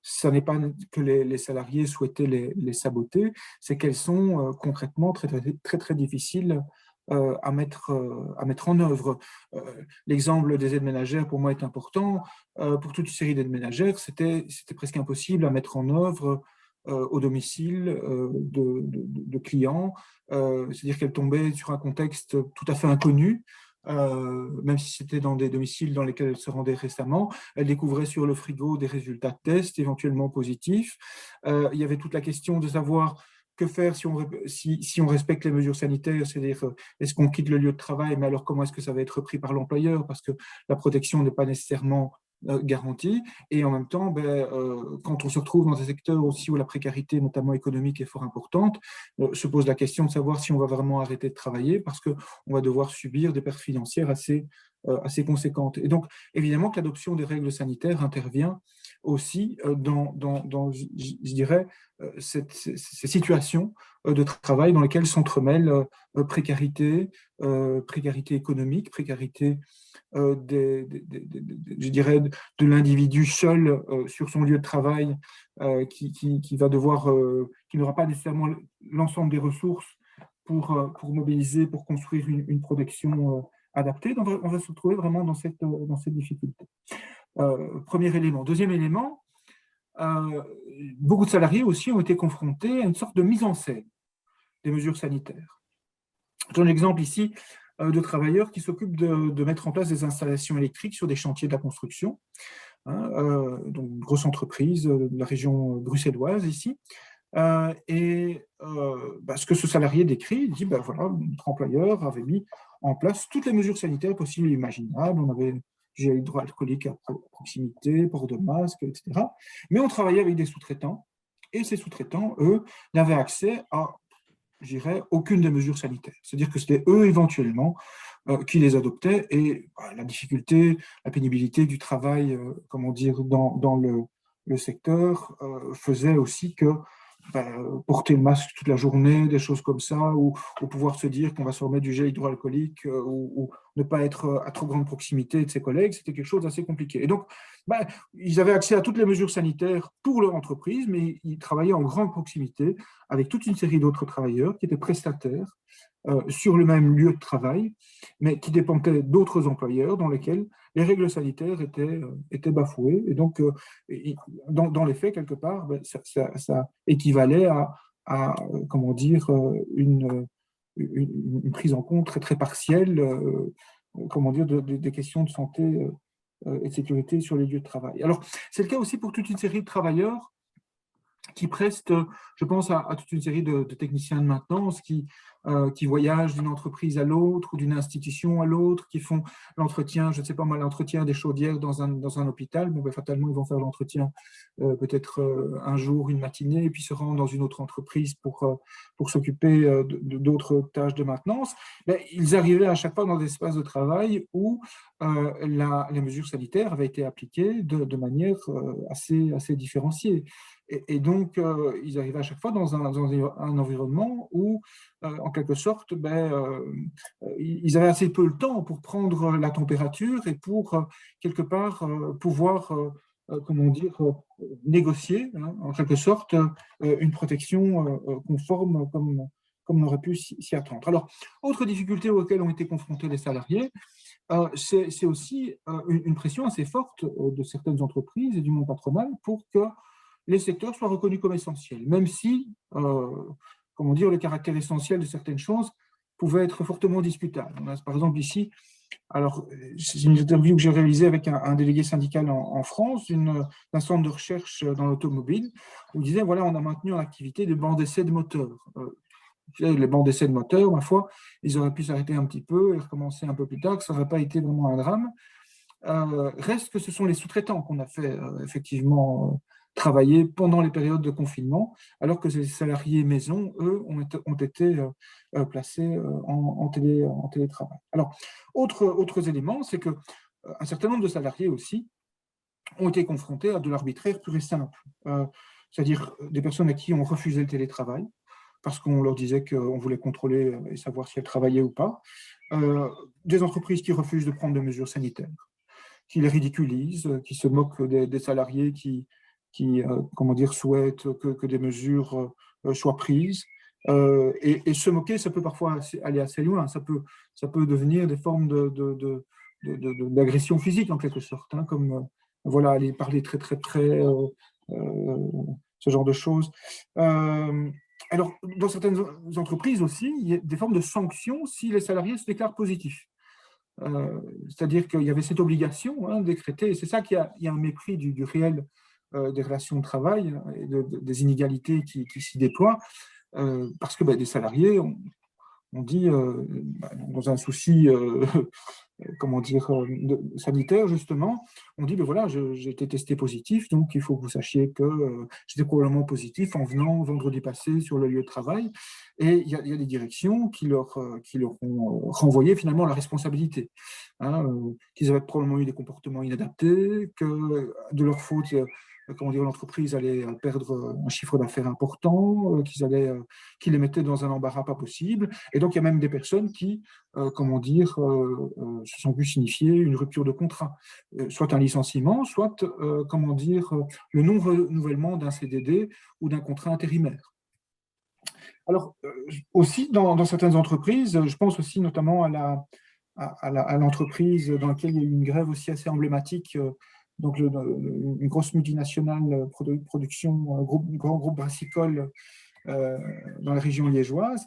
ce n'est pas que les salariés souhaitaient les saboter, c'est qu'elles sont concrètement très, très, très, très difficiles à mettre en œuvre. L'exemple des aides ménagères, pour moi, est important. Pour toute une série d'aides ménagères, c'était presque impossible à mettre en œuvre au domicile de clients, c'est-à-dire qu'elles tombaient sur un contexte tout à fait inconnu. Même si c'était dans des domiciles dans lesquels elle se rendait récemment, elle découvrait sur le frigo des résultats de tests éventuellement positifs. Il y avait toute la question de savoir que faire si on respecte les mesures sanitaires, c'est-à-dire est-ce qu'on quitte le lieu de travail, mais alors comment est-ce que ça va être repris par l'employeur, parce que la protection n'est pas nécessairement garantie. Et en même temps, quand on se retrouve dans des secteurs aussi où la précarité, notamment économique, est fort importante, se pose la question de savoir si on va vraiment arrêter de travailler parce qu'on va devoir subir des pertes financières assez assez conséquente. Et donc, évidemment que l'adoption des règles sanitaires intervient aussi je dirais, ces situations de travail dans lesquelles s'entremêlent précarité, précarité économique, précarité je dirais, de l'individu seul sur son lieu de travail qui va devoir, qui n'aura pas nécessairement l'ensemble des ressources pour mobiliser, pour construire une protection adaptée. Donc, on va se retrouver vraiment dans cette difficulté. Premier élément. Deuxième élément, beaucoup de salariés aussi ont été confrontés à une sorte de mise en scène des mesures sanitaires. J'ai un exemple ici de travailleurs qui s'occupent de mettre en place des installations électriques sur des chantiers de la construction, donc une grosse entreprise de la région bruxelloise ici. Ce que ce salarié décrit, il dit, voilà, notre employeur avait mis en place toutes les mesures sanitaires possibles et imaginables. On avait gel hydroalcoolique à proximité, port de masque, etc. Mais on travaillait avec des sous-traitants, et ces sous-traitants, eux, n'avaient accès à, je dirais, aucune des mesures sanitaires. C'est-à-dire que c'était eux, éventuellement, qui les adoptaient, et la difficulté, la pénibilité du travail, comment dire, dans le secteur faisait aussi que porter le masque toute la journée, des choses comme ça, ou pouvoir se dire qu'on va se remettre du gel hydroalcoolique, ou ne pas être à trop grande proximité de ses collègues, c'était quelque chose d'assez compliqué. Et donc, ils avaient accès à toutes les mesures sanitaires pour leur entreprise, mais ils travaillaient en grande proximité avec toute une série d'autres travailleurs qui étaient prestataires sur le même lieu de travail, mais qui dépendaient d'autres employeurs dans lesquels les règles sanitaires étaient bafouées. Et donc, dans les faits, quelque part, ça équivalait à comment dire, une prise en compte très, très partielle comment dire, des questions de santé et de sécurité sur les lieux de travail. Alors, c'est le cas aussi pour toute une série de travailleurs qui prestent, je pense à toute une série de techniciens de maintenance qui voyagent d'une entreprise à l'autre ou d'une institution à l'autre, qui font l'entretien, je ne sais pas moi, l'entretien des chaudières dans un hôpital. Bon, fatalement, ils vont faire l'entretien peut-être un jour, une matinée, et puis se rendre dans une autre entreprise pour s'occuper d'autres tâches de maintenance. Mais ils arrivaient à chaque fois dans des espaces de travail où les mesures sanitaires avaient été appliquées de manière assez différenciée. Et donc, ils arrivaient à chaque fois dans un environnement où, en quelque sorte, ils avaient assez peu le temps pour prendre la température et pour, quelque part, pouvoir, comment dire, négocier, en quelque sorte, une protection conforme comme on aurait pu s'y attendre. Alors, autre difficulté auxquelles ont été confrontés les salariés, c'est aussi une pression assez forte de certaines entreprises et du monde patronal pour que les secteurs soient reconnus comme essentiels, même si, comment dire, le caractère essentiel de certaines choses pouvait être fortement discutable. On a, par exemple, ici, alors, c'est une interview que j'ai réalisée avec un délégué syndical en France, d'un centre de recherche dans l'automobile, où il disait, voilà, on a maintenu en activité des bancs d'essai de moteurs. Les bancs d'essai de moteurs, ma foi, ils auraient pu s'arrêter un petit peu et recommencer un peu plus tard, que ça n'aurait pas été vraiment un drame. Reste que ce sont les sous-traitants qu'on a fait effectivement travailler pendant les périodes de confinement, alors que les salariés maison, eux, ont été placés en télétravail. Alors, autres éléments, c'est qu'un certain nombre de salariés aussi ont été confrontés à de l'arbitraire pur et simple, c'est-à-dire des personnes à qui on refusait le télétravail, parce qu'on leur disait qu'on voulait contrôler et savoir si elles travaillaient ou pas, des entreprises qui refusent de prendre des mesures sanitaires, qui les ridiculisent, qui se moquent des salariés qui comment dire, souhaitent que des mesures soient prises. Et se moquer, ça peut parfois aller assez loin. Ça peut devenir des formes d'agression physique, en quelque sorte, comme voilà, aller parler très, très près, ce genre de choses. Alors, dans certaines entreprises aussi, il y a des formes de sanctions si les salariés se déclarent positifs. C'est-à-dire qu'il y avait cette obligation décrétée, et c'est ça qu'il y a un mépris du réel des relations de travail et des inégalités qui s'y déploient, parce que des salariés ont dit, dans un souci comment dire, sanitaires, justement, on dit, ben voilà, j'ai été testé positif, donc il faut que vous sachiez que j'étais probablement positif en venant vendredi passé sur le lieu de travail. Et il y a des directions qui leur ont renvoyé finalement la responsabilité, hein, qu'ils avaient probablement eu des comportements inadaptés, que de leur faute, comment dire, l'entreprise allait perdre un chiffre d'affaires important, qu'ils les mettaient dans un embarras pas possible. Et donc, il y a même des personnes qui, comment dire, se sont vues signifier une rupture de contrat, soit un licenciement, soit, comment dire, le non-renouvellement d'un CDD ou d'un contrat intérimaire. Alors, aussi, dans certaines entreprises, je pense aussi notamment à l'entreprise dans laquelle il y a eu une grève aussi assez emblématique, donc une grosse multinationale production, grand groupe brassicole dans la région liégeoise,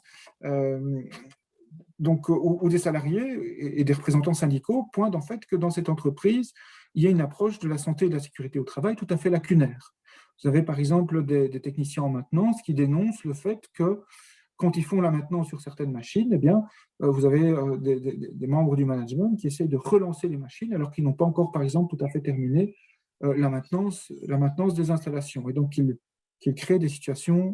donc, où des salariés et des représentants syndicaux pointent en fait que dans cette entreprise, il y a une approche de la santé et de la sécurité au travail tout à fait lacunaire. Vous avez par exemple des techniciens en maintenance qui dénoncent le fait que quand ils font la maintenance sur certaines machines, eh bien, vous avez des membres du management qui essayent de relancer les machines alors qu'ils n'ont pas encore, par exemple, tout à fait terminé la maintenance des installations. Et donc, qu'ils créent des situations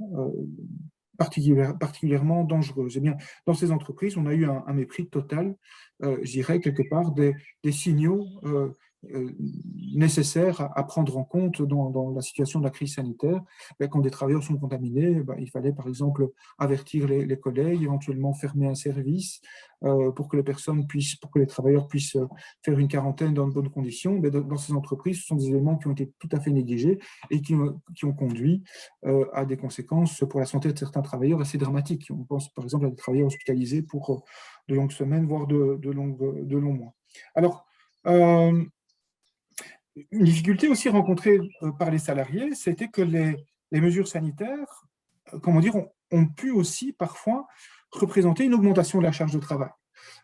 particulièrement dangereuses. Eh bien, dans ces entreprises, on a eu un mépris total, je dirais, quelque part, des signaux nécessaires à prendre en compte dans la situation de la crise sanitaire. Quand des travailleurs sont contaminés, il fallait par exemple avertir les collègues, éventuellement fermer un service pour que les travailleurs puissent faire une quarantaine dans de bonnes conditions. Mais dans ces entreprises, ce sont des éléments qui ont été tout à fait négligés et qui ont conduit à des conséquences pour la santé de certains travailleurs assez dramatiques. On pense par exemple à des travailleurs hospitalisés pour de longues semaines, voire de longs mois. Alors, une difficulté aussi rencontrée par les salariés, c'était que les mesures sanitaires, comment dire, ont pu aussi parfois représenter une augmentation de la charge de travail.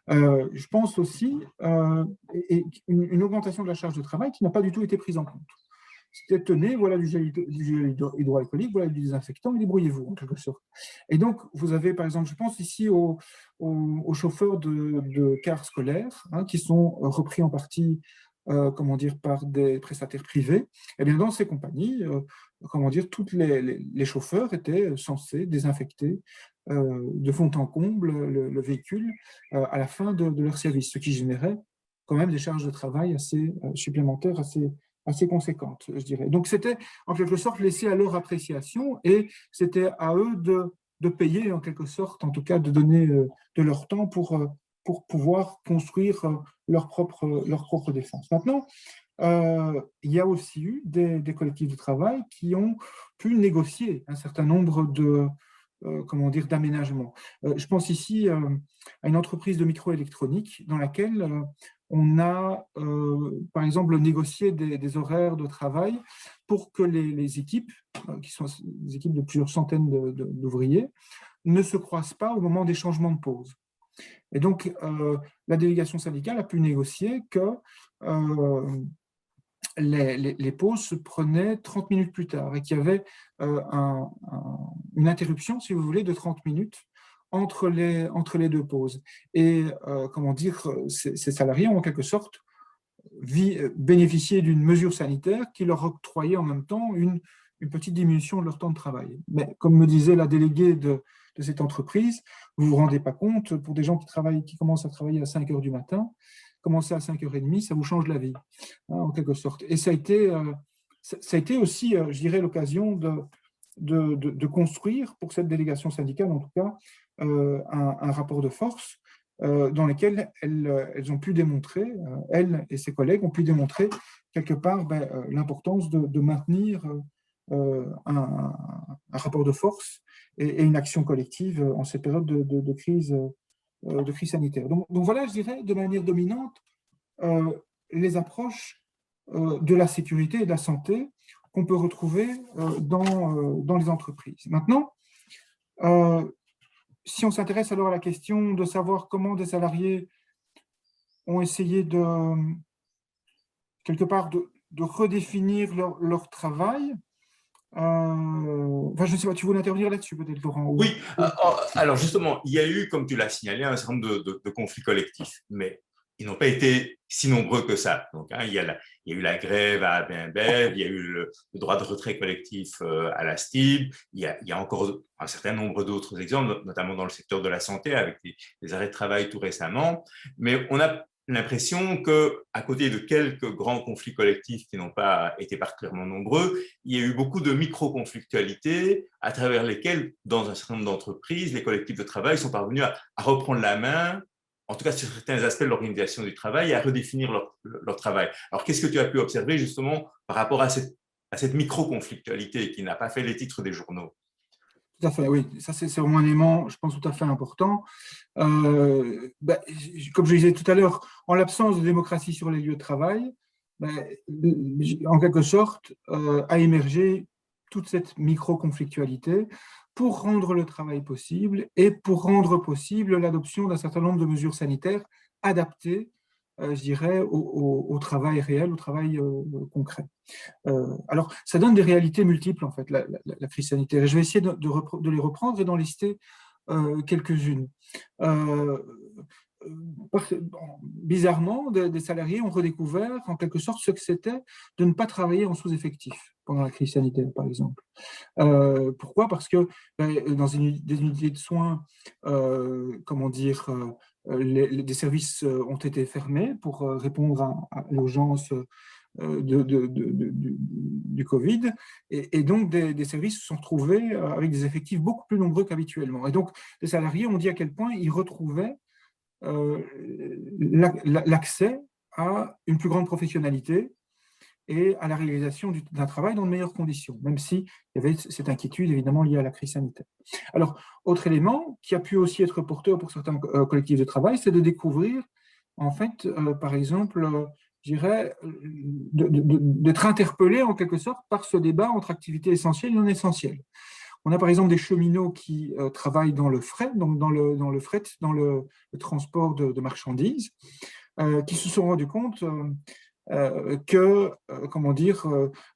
Je pense aussi une augmentation de la charge de travail qui n'a pas du tout été prise en compte. C'était tenez, voilà du gel hydroalcoolique, voilà du désinfectant, et débrouillez-vous en quelque sorte. Et donc, vous avez par exemple, je pense ici aux chauffeurs de cars scolaires qui sont repris en partie comment dire, par des prestataires privés. Et bien dans ces compagnies, comment dire, tous les chauffeurs étaient censés désinfecter de fond en comble le véhicule à la fin de leur service, ce qui générait quand même des charges de travail assez supplémentaires, assez conséquentes, je dirais. Donc c'était en quelque sorte laissé à leur appréciation et c'était à eux de payer en quelque sorte, en tout cas de donner de leur temps pour pouvoir construire leur propre défense. Maintenant, il y a aussi eu des collectifs de travail qui ont pu négocier un certain nombre comment dire, d'aménagements. Je pense ici à une entreprise de microélectronique dans laquelle on a, par exemple, négocié des horaires de travail pour que les équipes, qui sont des équipes de plusieurs centaines d'ouvriers, ne se croisent pas au moment des changements de pause. Et donc, la délégation syndicale a pu négocier que les pauses se prenaient 30 minutes plus tard et qu'il y avait une interruption, si vous voulez, de 30 minutes entre les deux pauses. Et, comment dire, ces salariés ont en quelque sorte bénéficié d'une mesure sanitaire qui leur octroyait en même temps une petite diminution de leur temps de travail. Mais comme me disait la déléguée de cette entreprise, vous ne vous rendez pas compte, pour des gens qui commencent à travailler à 5 heures du matin, commencer à 5h30, ça vous change la vie, en quelque sorte. Et ça a été aussi, je dirais, l'occasion de construire, pour cette délégation syndicale en tout cas, un rapport de force dans lequel elles ont pu démontrer, elles et ses collègues ont pu démontrer quelque part l'importance de maintenir un rapport de force et une action collective en cette période de crise sanitaire. Donc voilà, je dirais, de manière dominante, les approches de la sécurité et de la santé qu'on peut retrouver dans les entreprises. Maintenant, si on s'intéresse alors à la question de savoir comment des salariés ont essayé quelque part de redéfinir leur travail, je ne sais pas, tu voulais intervenir là-dessus peut-être, Laurent? Oui, alors justement, il y a eu, comme tu l'as signalé, un certain nombre de conflits collectifs, mais ils n'ont pas été si nombreux que ça. Donc, il y a eu la grève à ABNBEV, il y a eu le droit de retrait collectif à la STIB, il y a encore un certain nombre d'autres exemples, notamment dans le secteur de la santé, avec des arrêts de travail tout récemment. Mais on a l'impression qu'à côté de quelques grands conflits collectifs qui n'ont pas été particulièrement nombreux, il y a eu beaucoup de micro-conflictualités à travers lesquelles, dans un certain nombre d'entreprises, les collectifs de travail sont parvenus à reprendre la main, en tout cas sur certains aspects de l'organisation du travail, et à redéfinir leur travail. Alors, qu'est-ce que tu as pu observer justement par rapport à cette micro-conflictualité qui n'a pas fait les titres des journaux? Tout à fait, oui. Ça, c'est vraiment un élément, je pense, tout à fait important. Comme je disais tout à l'heure, en l'absence de démocratie sur les lieux de travail, en quelque sorte, a émergé toute cette micro-conflictualité pour rendre le travail possible et pour rendre possible l'adoption d'un certain nombre de mesures sanitaires adaptées, je dirais, au travail réel, au travail concret. Alors, ça donne des réalités multiples, en fait, la crise sanitaire. Et je vais essayer de les reprendre et d'en lister quelques-unes. Bizarrement, des salariés ont redécouvert en quelque sorte ce que c'était de ne pas travailler en sous-effectif pendant la crise sanitaire, par exemple. Pourquoi? Parce que dans des unités de soins, comment dire, des services ont été fermés pour répondre à l'urgence du Covid, et donc des services se sont retrouvés avec des effectifs beaucoup plus nombreux qu'habituellement. Et donc, les salariés ont dit à quel point ils retrouvaient l'accès à une plus grande professionnalité et à la réalisation d'un travail dans de meilleures conditions, même s'il y avait cette inquiétude évidemment liée à la crise sanitaire. Alors, autre élément qui a pu aussi être porteur pour certains collectifs de travail, c'est de découvrir, en fait, par exemple, je dirais, d'être interpellé en quelque sorte par ce débat entre activités essentielles et non essentielles. On a par exemple des cheminots qui travaillent dans le fret, donc dans le transport de marchandises, qui se sont rendus compte que, comment dire,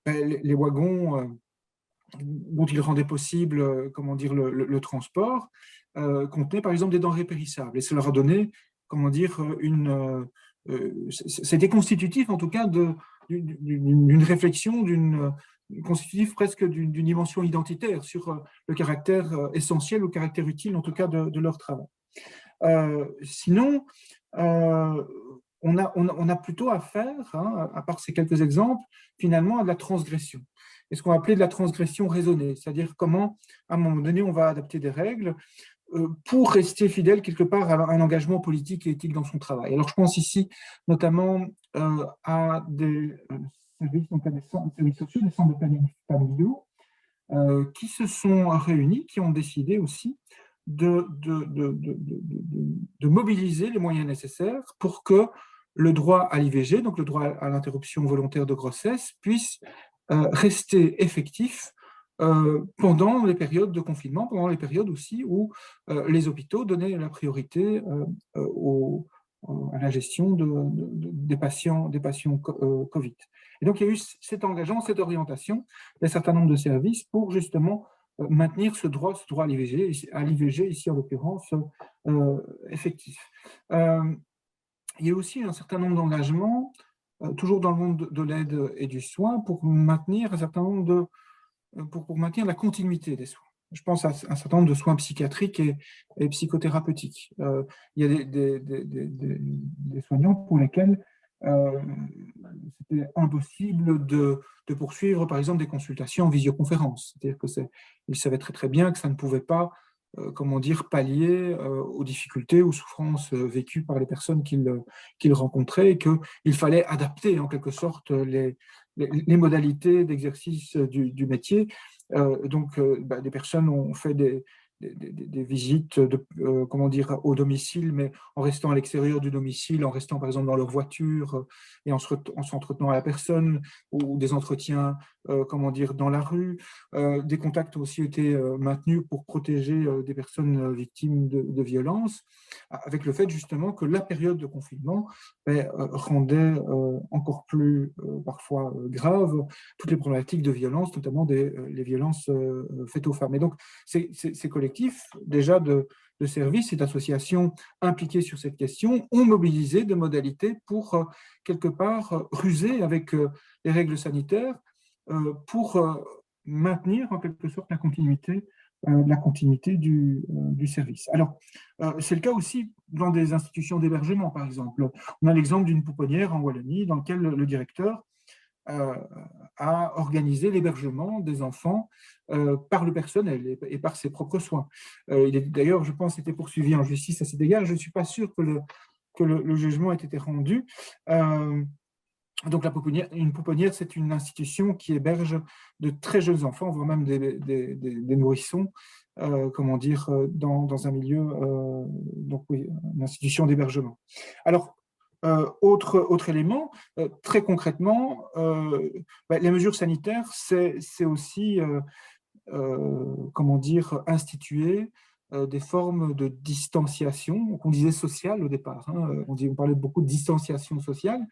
les wagons dont ils rendaient possible, comment dire, le transport, contenaient par exemple des denrées périssables. Et ça leur a donné, comment dire, c'était constitutif en tout cas d'une réflexion, constitutif presque d'une dimension identitaire sur le caractère essentiel, le caractère utile en tout cas de leur travail. Sinon, on a plutôt affaire, à part ces quelques exemples, finalement à de la transgression. Et ce qu'on va appeler de la transgression raisonnée, c'est-à-dire comment, à un moment donné, on va adapter des règles pour rester fidèle quelque part à un engagement politique et éthique dans son travail. Alors je pense ici notamment à des services sociaux, des centres de planning familiaux, qui se sont réunis, qui ont décidé aussi de mobiliser les moyens nécessaires pour que le droit à l'IVG, donc le droit à l'interruption volontaire de grossesse, puisse rester effectif pendant les périodes de confinement, pendant les périodes aussi où les hôpitaux donnaient la priorité à la gestion des patients Covid. Et donc, il y a eu cet engagement, cette orientation d'un certain nombre de services pour justement maintenir ce droit à l'IVG, ici en l'occurrence, effectif. Il y a aussi un certain nombre d'engagements, toujours dans le monde de l'aide et du soin, pour maintenir un certain nombre pour maintenir la continuité des soins. Je pense à un certain nombre de soins psychiatriques et psychothérapeutiques. Il y a des soignants pour lesquels c'était impossible de poursuivre, par exemple, des consultations en visioconférence. C'est-à-dire qu'ils savaient très très bien que ça ne pouvait pas, comment dire, pallier aux difficultés, aux souffrances vécues par les personnes qu'ils rencontraient, et qu'il fallait adapter en quelque sorte les modalités d'exercice du métier. Donc, des personnes ont fait des visites comment dire, au domicile, mais en restant à l'extérieur du domicile, en restant par exemple dans leur voiture et en s'entretenant à la personne, ou des entretiens comment dire, dans la rue. Des contacts ont aussi été maintenus pour protéger des personnes victimes de violences, avec le fait justement que la période de confinement rendait encore plus parfois grave toutes les problématiques de violence, notamment les violences faites aux femmes. Et donc, ces collectifs, déjà de services et d'associations impliquées sur cette question, ont mobilisé des modalités pour, quelque part, ruser avec les règles sanitaires pour maintenir, en quelque sorte, la continuité du service. Alors, c'est le cas aussi dans des institutions d'hébergement, par exemple. On a l'exemple d'une pouponnière en Wallonie dans laquelle le directeur a organisé l'hébergement des enfants par le personnel et par ses propres soins. Il est d'ailleurs, je pense, été poursuivi en justice à cet égard. Je ne suis pas sûr que le jugement ait été rendu. Donc, une pouponnière, c'est une institution qui héberge de très jeunes enfants, voire même des nourrissons, comment dire, dans un milieu, donc oui, une institution d'hébergement. Alors, autre élément, très concrètement, les mesures sanitaires, c'est aussi, comment dire, instituer des formes de distanciation, qu'on disait sociale au départ. On parlait beaucoup de distanciation sociale.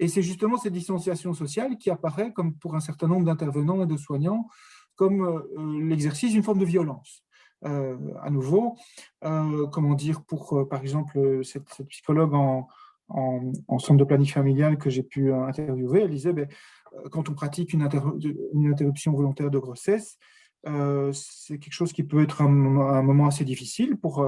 Et c'est justement cette distanciation sociale qui apparaît, comme pour un certain nombre d'intervenants et de soignants, comme l'exercice d'une forme de violence. À nouveau, comment dire, pour, par exemple, cette psychologue en centre de planning familial que j'ai pu interviewer, elle disait, quand on pratique une interruption volontaire de grossesse, c'est quelque chose qui peut être un moment assez difficile pour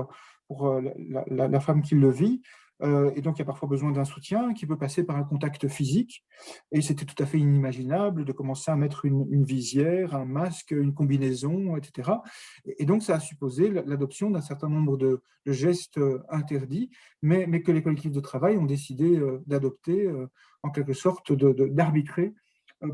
la femme qui le vit. Et donc, il y a parfois besoin d'un soutien qui peut passer par un contact physique. Et c'était tout à fait inimaginable de commencer à mettre une visière, un masque, une combinaison, etc. Et donc, ça a supposé l'adoption d'un certain nombre de gestes interdits, mais que les collectifs de travail ont décidé d'adopter, en quelque sorte, d'arbitrer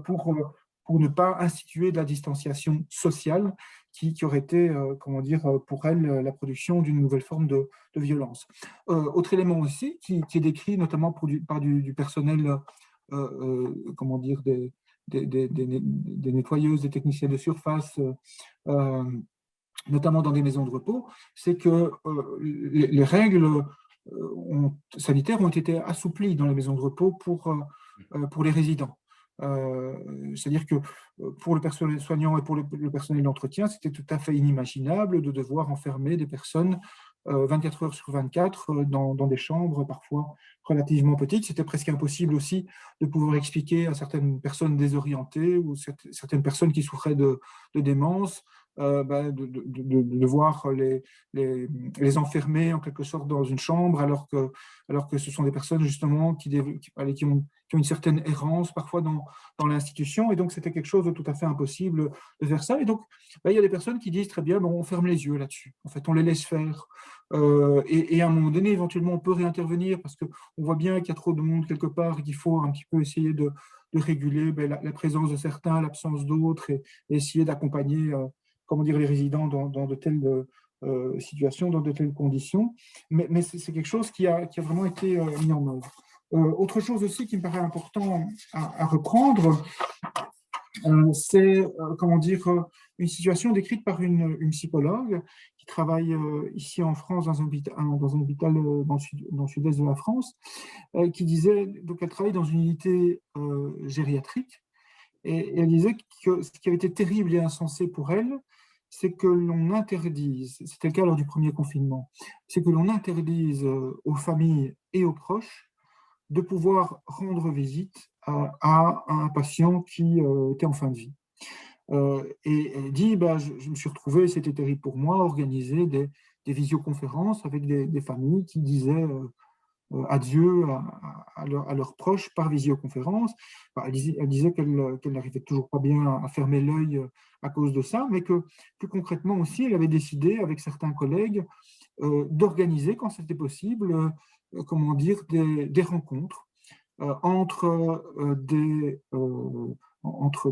pour ne pas instituer de la distanciation sociale qui aurait été, comment dire, pour elle, la production d'une nouvelle forme de violence. Autre élément aussi qui est décrit notamment par du personnel, comment dire, des nettoyeuses, des techniciens de surface, notamment dans des maisons de repos, c'est que les règles sanitaires ont été assouplies dans les maisons de repos pour les résidents. C'est-à-dire que pour le personnel soignant et pour le personnel d'entretien, c'était tout à fait inimaginable de devoir enfermer des personnes 24 heures sur 24 dans des chambres parfois relativement petites. C'était presque impossible aussi de pouvoir expliquer à certaines personnes désorientées ou certaines personnes qui souffraient de démence de devoir les enfermer en quelque sorte dans une chambre alors que ce sont des personnes justement qui ont une certaine errance parfois dans l'institution, et donc c'était quelque chose de tout à fait impossible de faire ça. Et donc il y a des personnes qui disent très bien, on ferme les yeux là-dessus, en fait on les laisse faire, et à un moment donné éventuellement on peut réintervenir parce qu'on voit bien qu'il y a trop de monde quelque part et qu'il faut un petit peu essayer de réguler la présence de certains, l'absence d'autres, et essayer d'accompagner comment dire, les résidents dans de telles situations, dans de telles conditions. Mais c'est quelque chose qui a vraiment été mis en œuvre. Autre chose aussi qui me paraît important à reprendre, c'est comment dire, une situation décrite par une psychologue qui travaille ici en France dans un hôpital dans le sud-est de la France, qui disait, donc elle travaille dans une unité gériatrique, et elle disait que ce qui avait été terrible et insensé pour elle, c'est que l'on interdise, c'était le cas lors du premier confinement, c'est que l'on interdise aux familles et aux proches de pouvoir rendre visite à un patient qui était en fin de vie. Et elle dit, je me suis retrouvé, c'était terrible pour moi, organiser des visioconférences avec des familles qui disaient adieu à leurs proches par visioconférence. Elle disait qu'elle n'arrivait toujours pas bien à fermer l'œil à cause de ça, mais que plus concrètement aussi, elle avait décidé avec certains collègues d'organiser, quand c'était possible, comment dire, des rencontres entre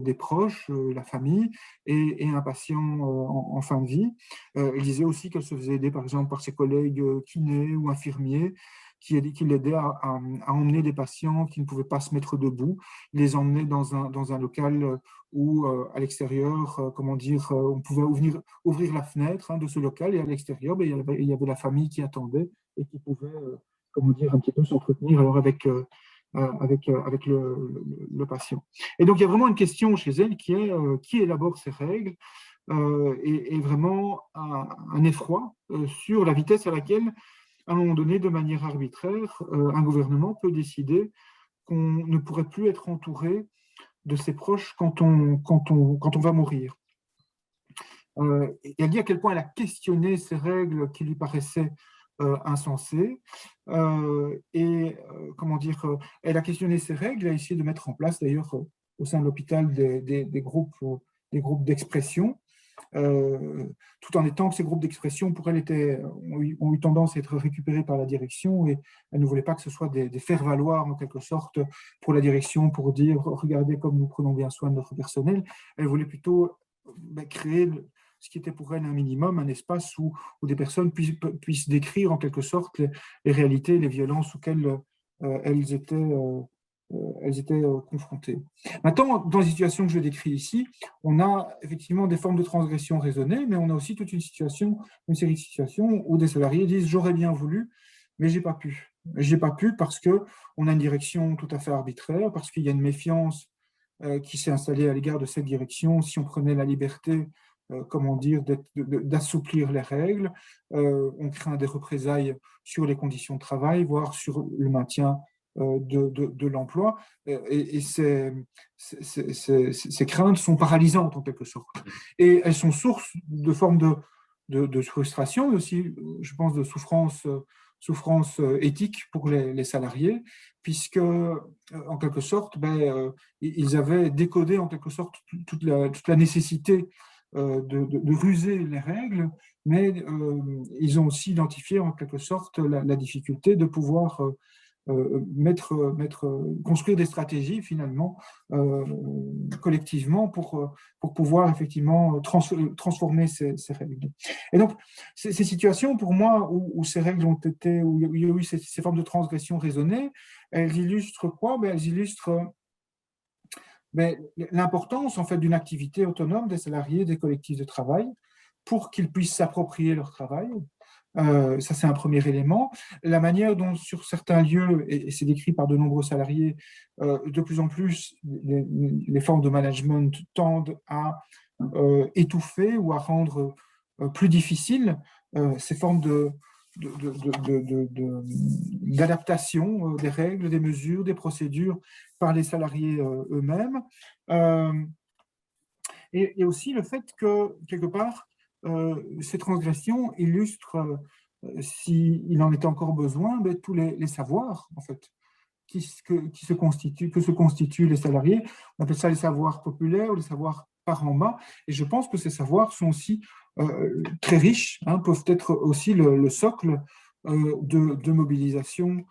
des proches, la famille, et un patient en fin de vie. Elle disait aussi qu'elle se faisait aider, par exemple, par ses collègues kinés ou infirmiers, qui l'aidait à emmener des patients qui ne pouvaient pas se mettre debout. Il les emmenait dans un local où, à l'extérieur, comment dire, on pouvait ouvrir la fenêtre de ce local, et à l'extérieur, ben, il y avait la famille qui attendait et qui pouvait, comment dire, un petit peu s'entretenir alors avec le patient. Et donc, il y a vraiment une question chez elle qui est qui élabore ces règles, et vraiment un effroi sur la vitesse à laquelle, à un moment donné, de manière arbitraire, un gouvernement peut décider qu'on ne pourrait plus être entouré de ses proches quand on va mourir. Et elle dit à quel point elle a questionné ces règles qui lui paraissaient insensées. Comment dire, elle a questionné ces règles, elle a essayé de mettre en place d'ailleurs au sein de l'hôpital des groupes d'expression, tout en étant que ces groupes d'expression pour elle ont eu tendance à être récupérés par la direction, et elle ne voulait pas que ce soit des faire-valoir en quelque sorte pour la direction pour dire regardez comme nous prenons bien soin de notre personnel. Elle voulait plutôt créer ce qui était pour elle un minimum, un espace où des personnes puissent décrire en quelque sorte les réalités, les violences auxquelles elles étaient confrontées. Maintenant, dans les situations que je décris ici, on a effectivement des formes de transgression raisonnées, mais on a aussi toute une série de situations où des salariés disent « j'aurais bien voulu, mais j'ai pas pu ». J'ai pas pu parce qu'on a une direction tout à fait arbitraire, parce qu'il y a une méfiance qui s'est installée à l'égard de cette direction. Si on prenait la liberté, comment dire, d'assouplir les règles, on craint des représailles sur les conditions de travail, voire sur le maintien de l'emploi, et ces craintes sont paralysantes en quelque sorte, et elles sont source de formes de frustration, mais aussi, je pense, de souffrance éthique pour les salariés, puisque en quelque sorte, ils avaient décodé en quelque sorte toute la nécessité de ruser les règles, mais ils ont aussi identifié en quelque sorte la difficulté de pouvoir construire des stratégies finalement collectivement pour pouvoir effectivement transformer ces règles. Et donc ces situations pour moi où ces règles ont été, où il y a eu ces formes de transgression raisonnées, elles illustrent quoi? Elles illustrent l'importance en fait d'une activité autonome des salariés des collectifs de travail pour qu'ils puissent s'approprier leur travail. Ça, c'est un premier élément. La manière dont, sur certains lieux, et c'est décrit par de nombreux salariés, de plus en plus, les formes de management tendent à étouffer ou à rendre plus difficile ces formes d'adaptation des règles, des mesures, des procédures par les salariés eux-mêmes. Et aussi le fait que, quelque part, ces transgressions illustrent, s'il en était encore besoin, tous les savoirs, en fait, que se constituent les salariés. On appelle ça les savoirs populaires ou les savoirs par en bas. Et je pense que ces savoirs sont aussi très riches, peuvent être aussi le socle de mobilisation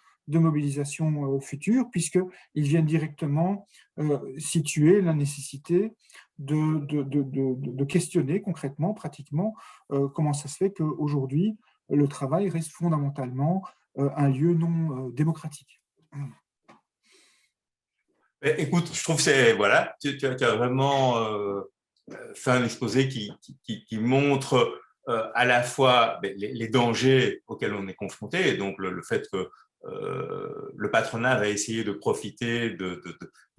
future, puisqu'ils viennent directement situer la nécessité de questionner concrètement, pratiquement, comment ça se fait qu'aujourd'hui, le travail reste fondamentalement un lieu non démocratique. Écoute, je trouve que c'est, voilà, tu as vraiment fait un exposé qui montre à la fois les dangers auxquels on est confronté, et donc le fait que le patronat va essayer de profiter de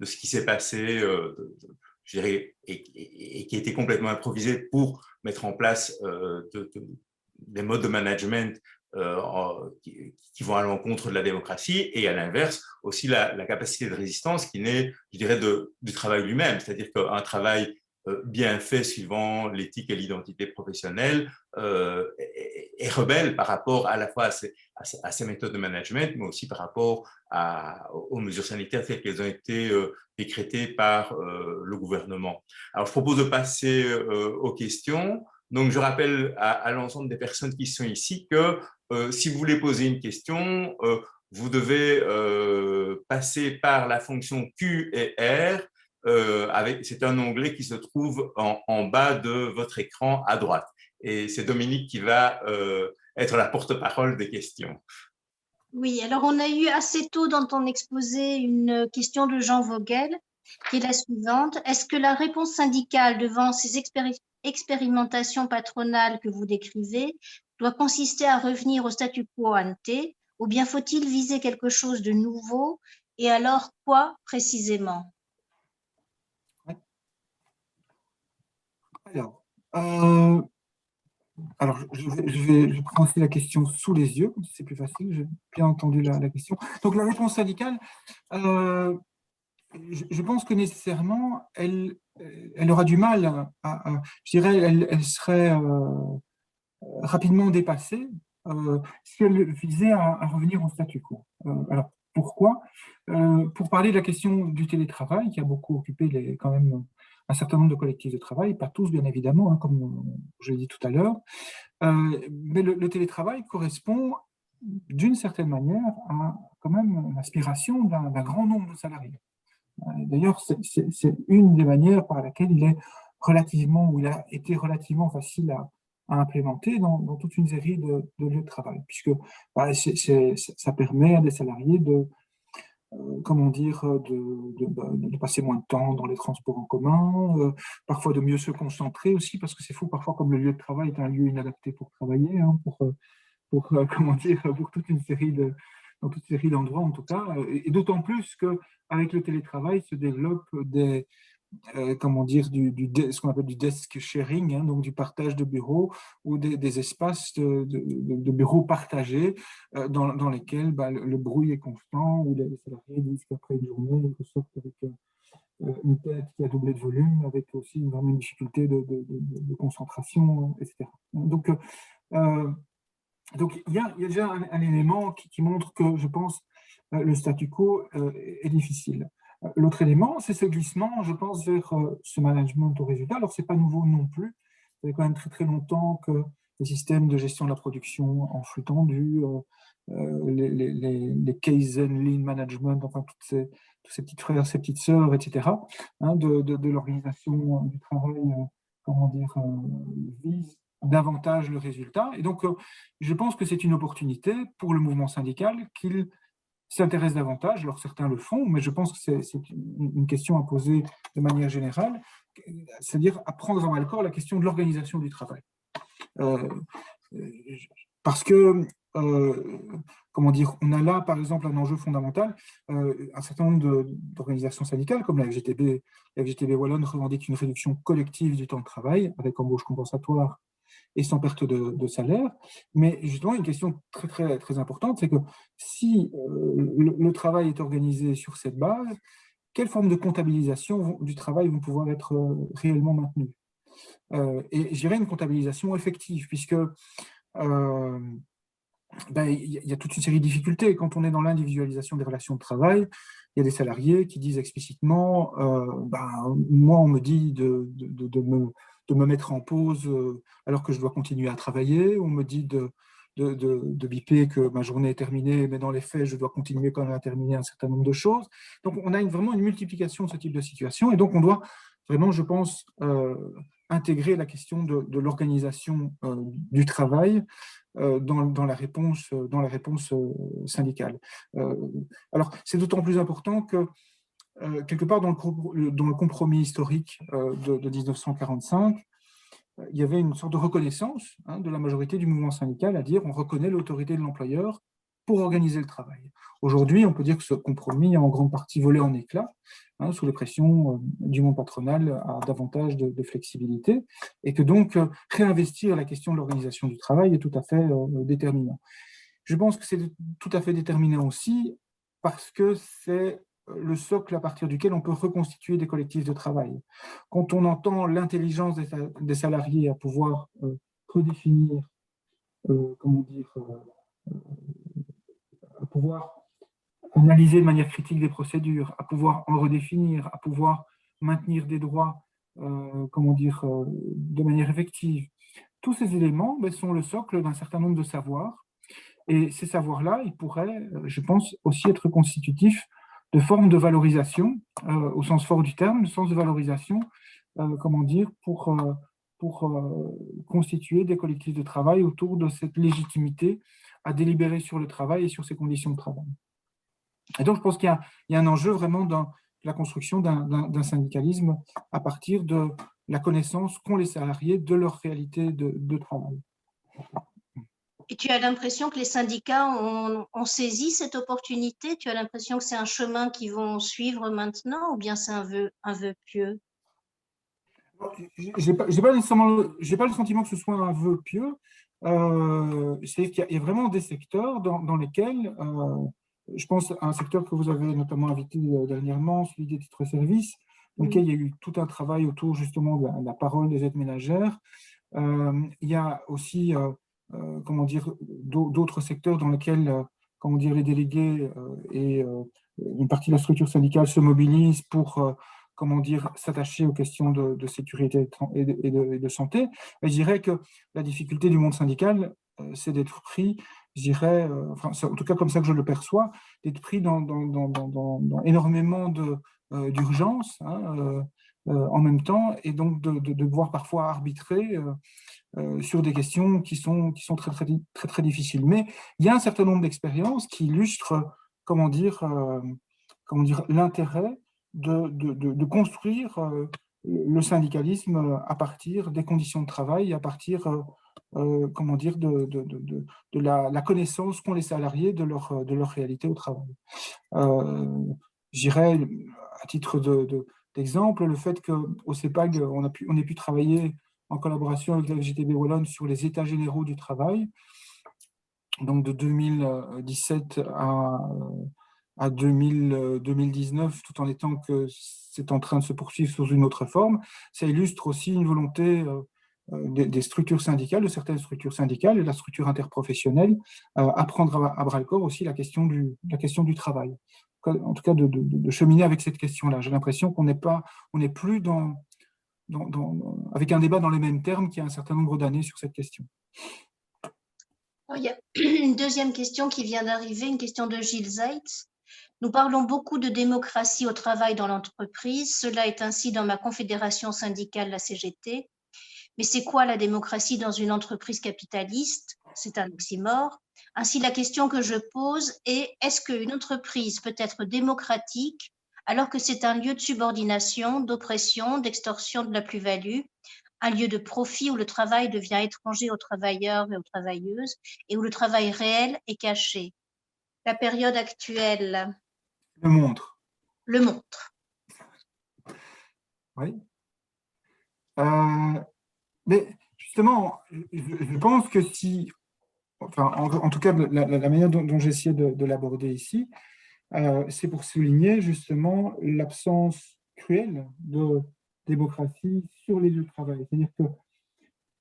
ce qui s'est passé, je dirais, et qui a été complètement improvisé pour mettre en place des modes de management qui vont à l'encontre de la démocratie, et à l'inverse aussi la capacité de résistance qui naît, je dirais, du travail lui-même, c'est-à-dire qu'un travail bien fait suivant l'éthique et l'identité professionnelle est rebelle par rapport à la fois à ces méthodes de management, mais aussi par rapport aux mesures sanitaires telles qu'elles ont été décrétées par le gouvernement. Alors, je propose de passer aux questions. Donc, je rappelle à l'ensemble des personnes qui sont ici que si vous voulez poser une question, vous devez passer par la fonction Q et R. C'est un onglet qui se trouve en bas de votre écran à droite. Et c'est Dominique qui va être la porte-parole des questions. Oui, alors on a eu assez tôt dans ton exposé une question de Jean Vogel qui est la suivante. Est-ce que la réponse syndicale devant ces expérimentations patronales que vous décrivez doit consister à revenir au statu quo ante ou bien faut-il viser quelque chose de nouveau et alors quoi précisément? Alors, je prends aussi la question sous les yeux, comme ça c'est plus facile, j'ai bien entendu la question. Donc la réponse syndicale, je pense que nécessairement, elle aura du mal je dirais, elle serait rapidement dépassée si elle visait à revenir au statu quo. Alors, pourquoi? Pour parler de la question du télétravail, qui a beaucoup occupé quand même un certain nombre de collectifs de travail, pas tous bien évidemment, hein, comme je l'ai dit tout à l'heure, mais le télétravail correspond d'une certaine manière à quand même l'aspiration d'un grand nombre de salariés. D'ailleurs, c'est une des manières par laquelle il a été relativement facile à implémenter dans toute une série de lieux de travail, puisque bah, ça permet à des salariés comment dire, de passer moins de temps dans les transports en commun, parfois de mieux se concentrer aussi, parce que c'est fou, parfois comme le lieu de travail est un lieu inadapté pour travailler, hein, comment dire, pour dans toute série d'endroits en tout cas, et d'autant plus qu'avec le télétravail se développent comment dire, ce qu'on appelle du desk sharing, hein, donc du partage de bureaux ou des espaces de bureaux partagés dans lesquels bah, le bruit est constant, où les salariés disent qu'après une journée, ils ressortent avec une tête qui a doublé de volume, avec aussi une grande difficulté de concentration, etc. Euh, donc, il y a déjà un élément qui montre que, je pense, le statu quo est difficile. L'autre élément, c'est ce glissement, je pense, vers ce management au résultat. Alors, ce n'est pas nouveau non plus. Ça fait quand même très, très longtemps que les systèmes de gestion de la production en flux tendu, les Kaizen, Lean Management, enfin, tous ces petits frères, ces petites sœurs, etc., hein, de l'organisation du travail, comment dire, visent davantage le résultat. Et donc, je pense que c'est une opportunité pour le mouvement syndical qu'il s'intéresse davantage. Alors, certains le font, mais je pense que c'est une question à poser de manière générale, c'est-à-dire à prendre en mal-corps la question de l'organisation du travail. Parce que, comment dire, on a là, par exemple, un enjeu fondamental. Un certain nombre d'organisations syndicales, comme la FGTB Wallonne, revendique une réduction collective du temps de travail, avec embauche compensatoire et sans perte de salaire. Mais justement, une question très, très, très importante, c'est que si le travail est organisé sur cette base, quelles formes de comptabilisation du travail vont pouvoir être réellement maintenues? Et je dirais une comptabilisation effective, puisque il y a toute une série de difficultés. Quand on est dans l'individualisation des relations de travail, il y a des salariés qui disent explicitement moi, on me dit de me mettre en pause alors que je dois continuer à travailler. On me dit de biper que ma journée est terminée, mais dans les faits, je dois continuer quand même à terminer un certain nombre de choses. Donc, on a vraiment une multiplication de ce type de situation. Et donc, on doit vraiment, je pense, intégrer la question de l'organisation du travail dans la réponse syndicale. Alors, c'est d'autant plus important que, quelque part, dans le compromis historique de 1945, il y avait une sorte de reconnaissance de la majorité du mouvement syndical à dire on reconnaît l'autorité de l'employeur pour organiser le travail. Aujourd'hui, on peut dire que ce compromis a en grande partie volé en éclats sous les pressions du monde patronal à davantage de flexibilité et que donc réinvestir la question de l'organisation du travail est tout à fait déterminant. Je pense que c'est tout à fait déterminant aussi parce que c'est le socle à partir duquel on peut reconstituer des collectifs de travail. Quand on entend l'intelligence des salariés à pouvoir redéfinir, comment dire, à pouvoir analyser de manière critique des procédures, à pouvoir en redéfinir, à pouvoir maintenir des droits, comment dire, de manière effective. Tous ces éléments sont le socle d'un certain nombre de savoirs. Et ces savoirs-là, ils pourraient, je pense, aussi être constitutifs de formes de valorisation, au sens fort du terme, le sens de valorisation, comment dire, pour pour constituer des collectifs de travail autour de cette légitimité à délibérer sur le travail et sur ses conditions de travail. Et donc, je pense qu'il y a un enjeu vraiment dans la construction d'un syndicalisme à partir de la connaissance qu'ont les salariés de leur réalité de travail. Et tu as l'impression que les syndicats ont saisi cette opportunité? Tu as l'impression que c'est un chemin qu'ils vont suivre maintenant, ou bien c'est un vœu pieux? J'ai pas le sentiment que ce soit un vœu pieux. C'est-à-dire qu'il y a vraiment des secteurs dans lesquels, je pense à un secteur que vous avez notamment invité dernièrement, celui des titres-services, dans lequel il y a eu tout un travail autour justement de la parole des aides ménagères. Il y a aussi comment dire, d'autres secteurs dans lesquels comment dire, les délégués et une partie de la structure syndicale se mobilisent pour comment dire, s'attacher aux questions de sécurité et de santé. Et je dirais que la difficulté du monde syndical, c'est d'être pris, je dirais, enfin, c'est en tout cas comme ça que je le perçois, d'être pris dans énormément d'urgences en même temps, et donc de devoir parfois arbitrer sur des questions qui sont très difficiles. Mais il y a un certain nombre d'expériences qui illustrent, comment dire, l'intérêt de construire le syndicalisme à partir des conditions de travail, à partir comment dire, de la connaissance qu'ont les salariés de leur réalité au travail. Je dirais, à titre d'exemple, le fait qu'au CEPAG, on ait pu travailler en collaboration avec la FGTB Wallonne sur les états généraux du travail, donc de 2017 à 2019, tout en étant que c'est en train de se poursuivre sous une autre forme. Ça illustre aussi une volonté des structures syndicales, de certaines structures syndicales et de la structure interprofessionnelle, à prendre à bras-le-corps aussi la question du travail. En tout cas, de cheminer avec cette question-là. J'ai l'impression qu'on n'est plus avec un débat dans les mêmes termes qu'il y a un certain nombre d'années sur cette question. Il y a une deuxième question qui vient d'arriver, une question de Gilles Zeitz. Nous parlons beaucoup de démocratie au travail dans l'entreprise. Cela est ainsi dans ma confédération syndicale, la CGT. Mais c'est quoi la démocratie dans une entreprise capitaliste? C'est un oxymore. Ainsi, la question que je pose est, est-ce qu'une entreprise peut être démocratique alors que c'est un lieu de subordination, d'oppression, d'extorsion de la plus-value, un lieu de profit où le travail devient étranger aux travailleurs et aux travailleuses et où le travail réel est caché? La période actuelle le montre. Oui. Mais justement, je pense que si, enfin, en tout cas, la manière dont j'ai essayé de l'aborder ici, c'est pour souligner justement l'absence cruelle de démocratie sur les lieux de travail. C'est-à-dire que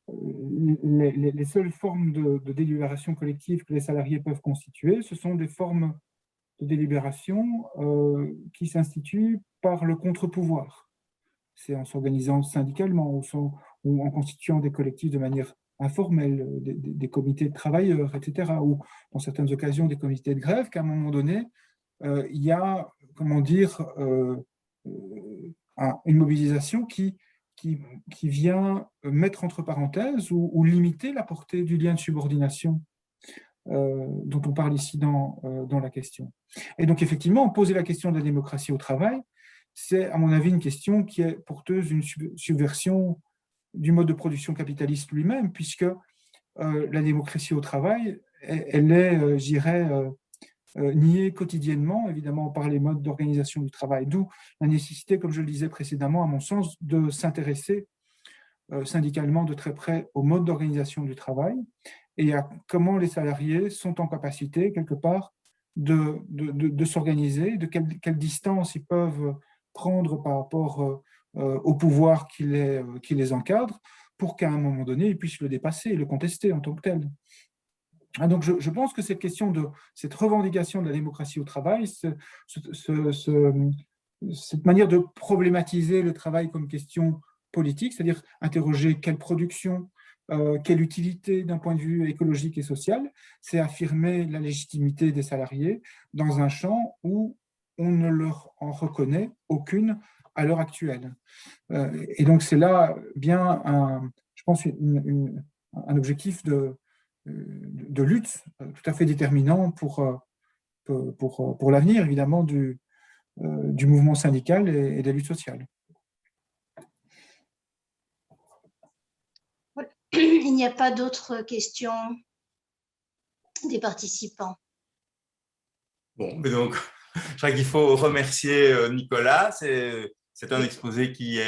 les seules formes de délibération collective que les salariés peuvent constituer, ce sont des formes de délibération qui s'instituent par le contre-pouvoir. C'est en s'organisant syndicalement ou en constituant des collectifs de manière informelle, des comités de travailleurs, etc., ou dans certaines occasions des comités de grève, qu'à un moment donné, il y a, comment dire, une mobilisation qui vient mettre entre parenthèses ou limiter la portée du lien de subordination dont on parle ici dans la question. Et donc, effectivement, poser la question de la démocratie au travail, c'est, à mon avis, une question qui est porteuse d'une subversion du mode de production capitaliste lui-même, puisque la démocratie au travail, elle est, je dirais, niée quotidiennement, évidemment, par les modes d'organisation du travail, d'où la nécessité, comme je le disais précédemment, à mon sens, de s'intéresser syndicalement de très près au mode d'organisation du travail et à comment les salariés sont en capacité, quelque part, de s'organiser, de quelle distance ils peuvent prendre par rapport au pouvoir qui les encadre, pour qu'à un moment donné, ils puissent le dépasser et le contester en tant que tel. Donc, je pense que cette question cette revendication de la démocratie au travail, cette manière de problématiser le travail comme question politique, c'est-à-dire interroger quelle production, quelle utilité d'un point de vue écologique et social, c'est affirmer la légitimité des salariés dans un champ où on ne leur en reconnaît aucune à l'heure actuelle. Et donc, c'est là bien, je pense, un objectif de lutte tout à fait déterminant pour l'avenir, évidemment, du mouvement syndical et des luttes sociales. Il n'y a pas d'autres questions des participants. Bon, mais donc, je crois qu'il faut remercier Nicolas. C'est un exposé qui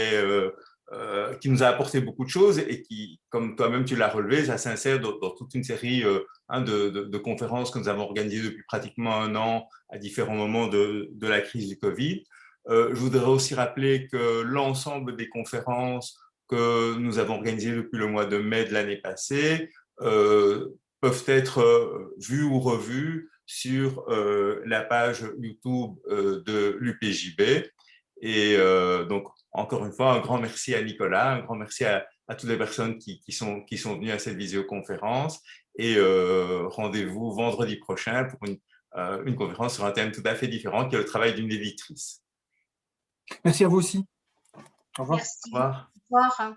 nous a apporté beaucoup de choses et qui, comme toi-même tu l'as relevé, ça s'insère dans toute une série de conférences que nous avons organisées depuis pratiquement un an à différents moments de la crise du Covid. Je voudrais aussi rappeler que l'ensemble des conférences que nous avons organisées depuis le mois de mai de l'année passée peuvent être vues ou revues sur la page YouTube de l'UPJB. Et donc, encore une fois, un grand merci à Nicolas, un grand merci à toutes les personnes qui sont venues à cette visioconférence. Et rendez-vous vendredi prochain pour une conférence sur un thème tout à fait différent, qui est le travail d'une éditrice. Merci à vous aussi. Au revoir. Merci. Au revoir. Au revoir.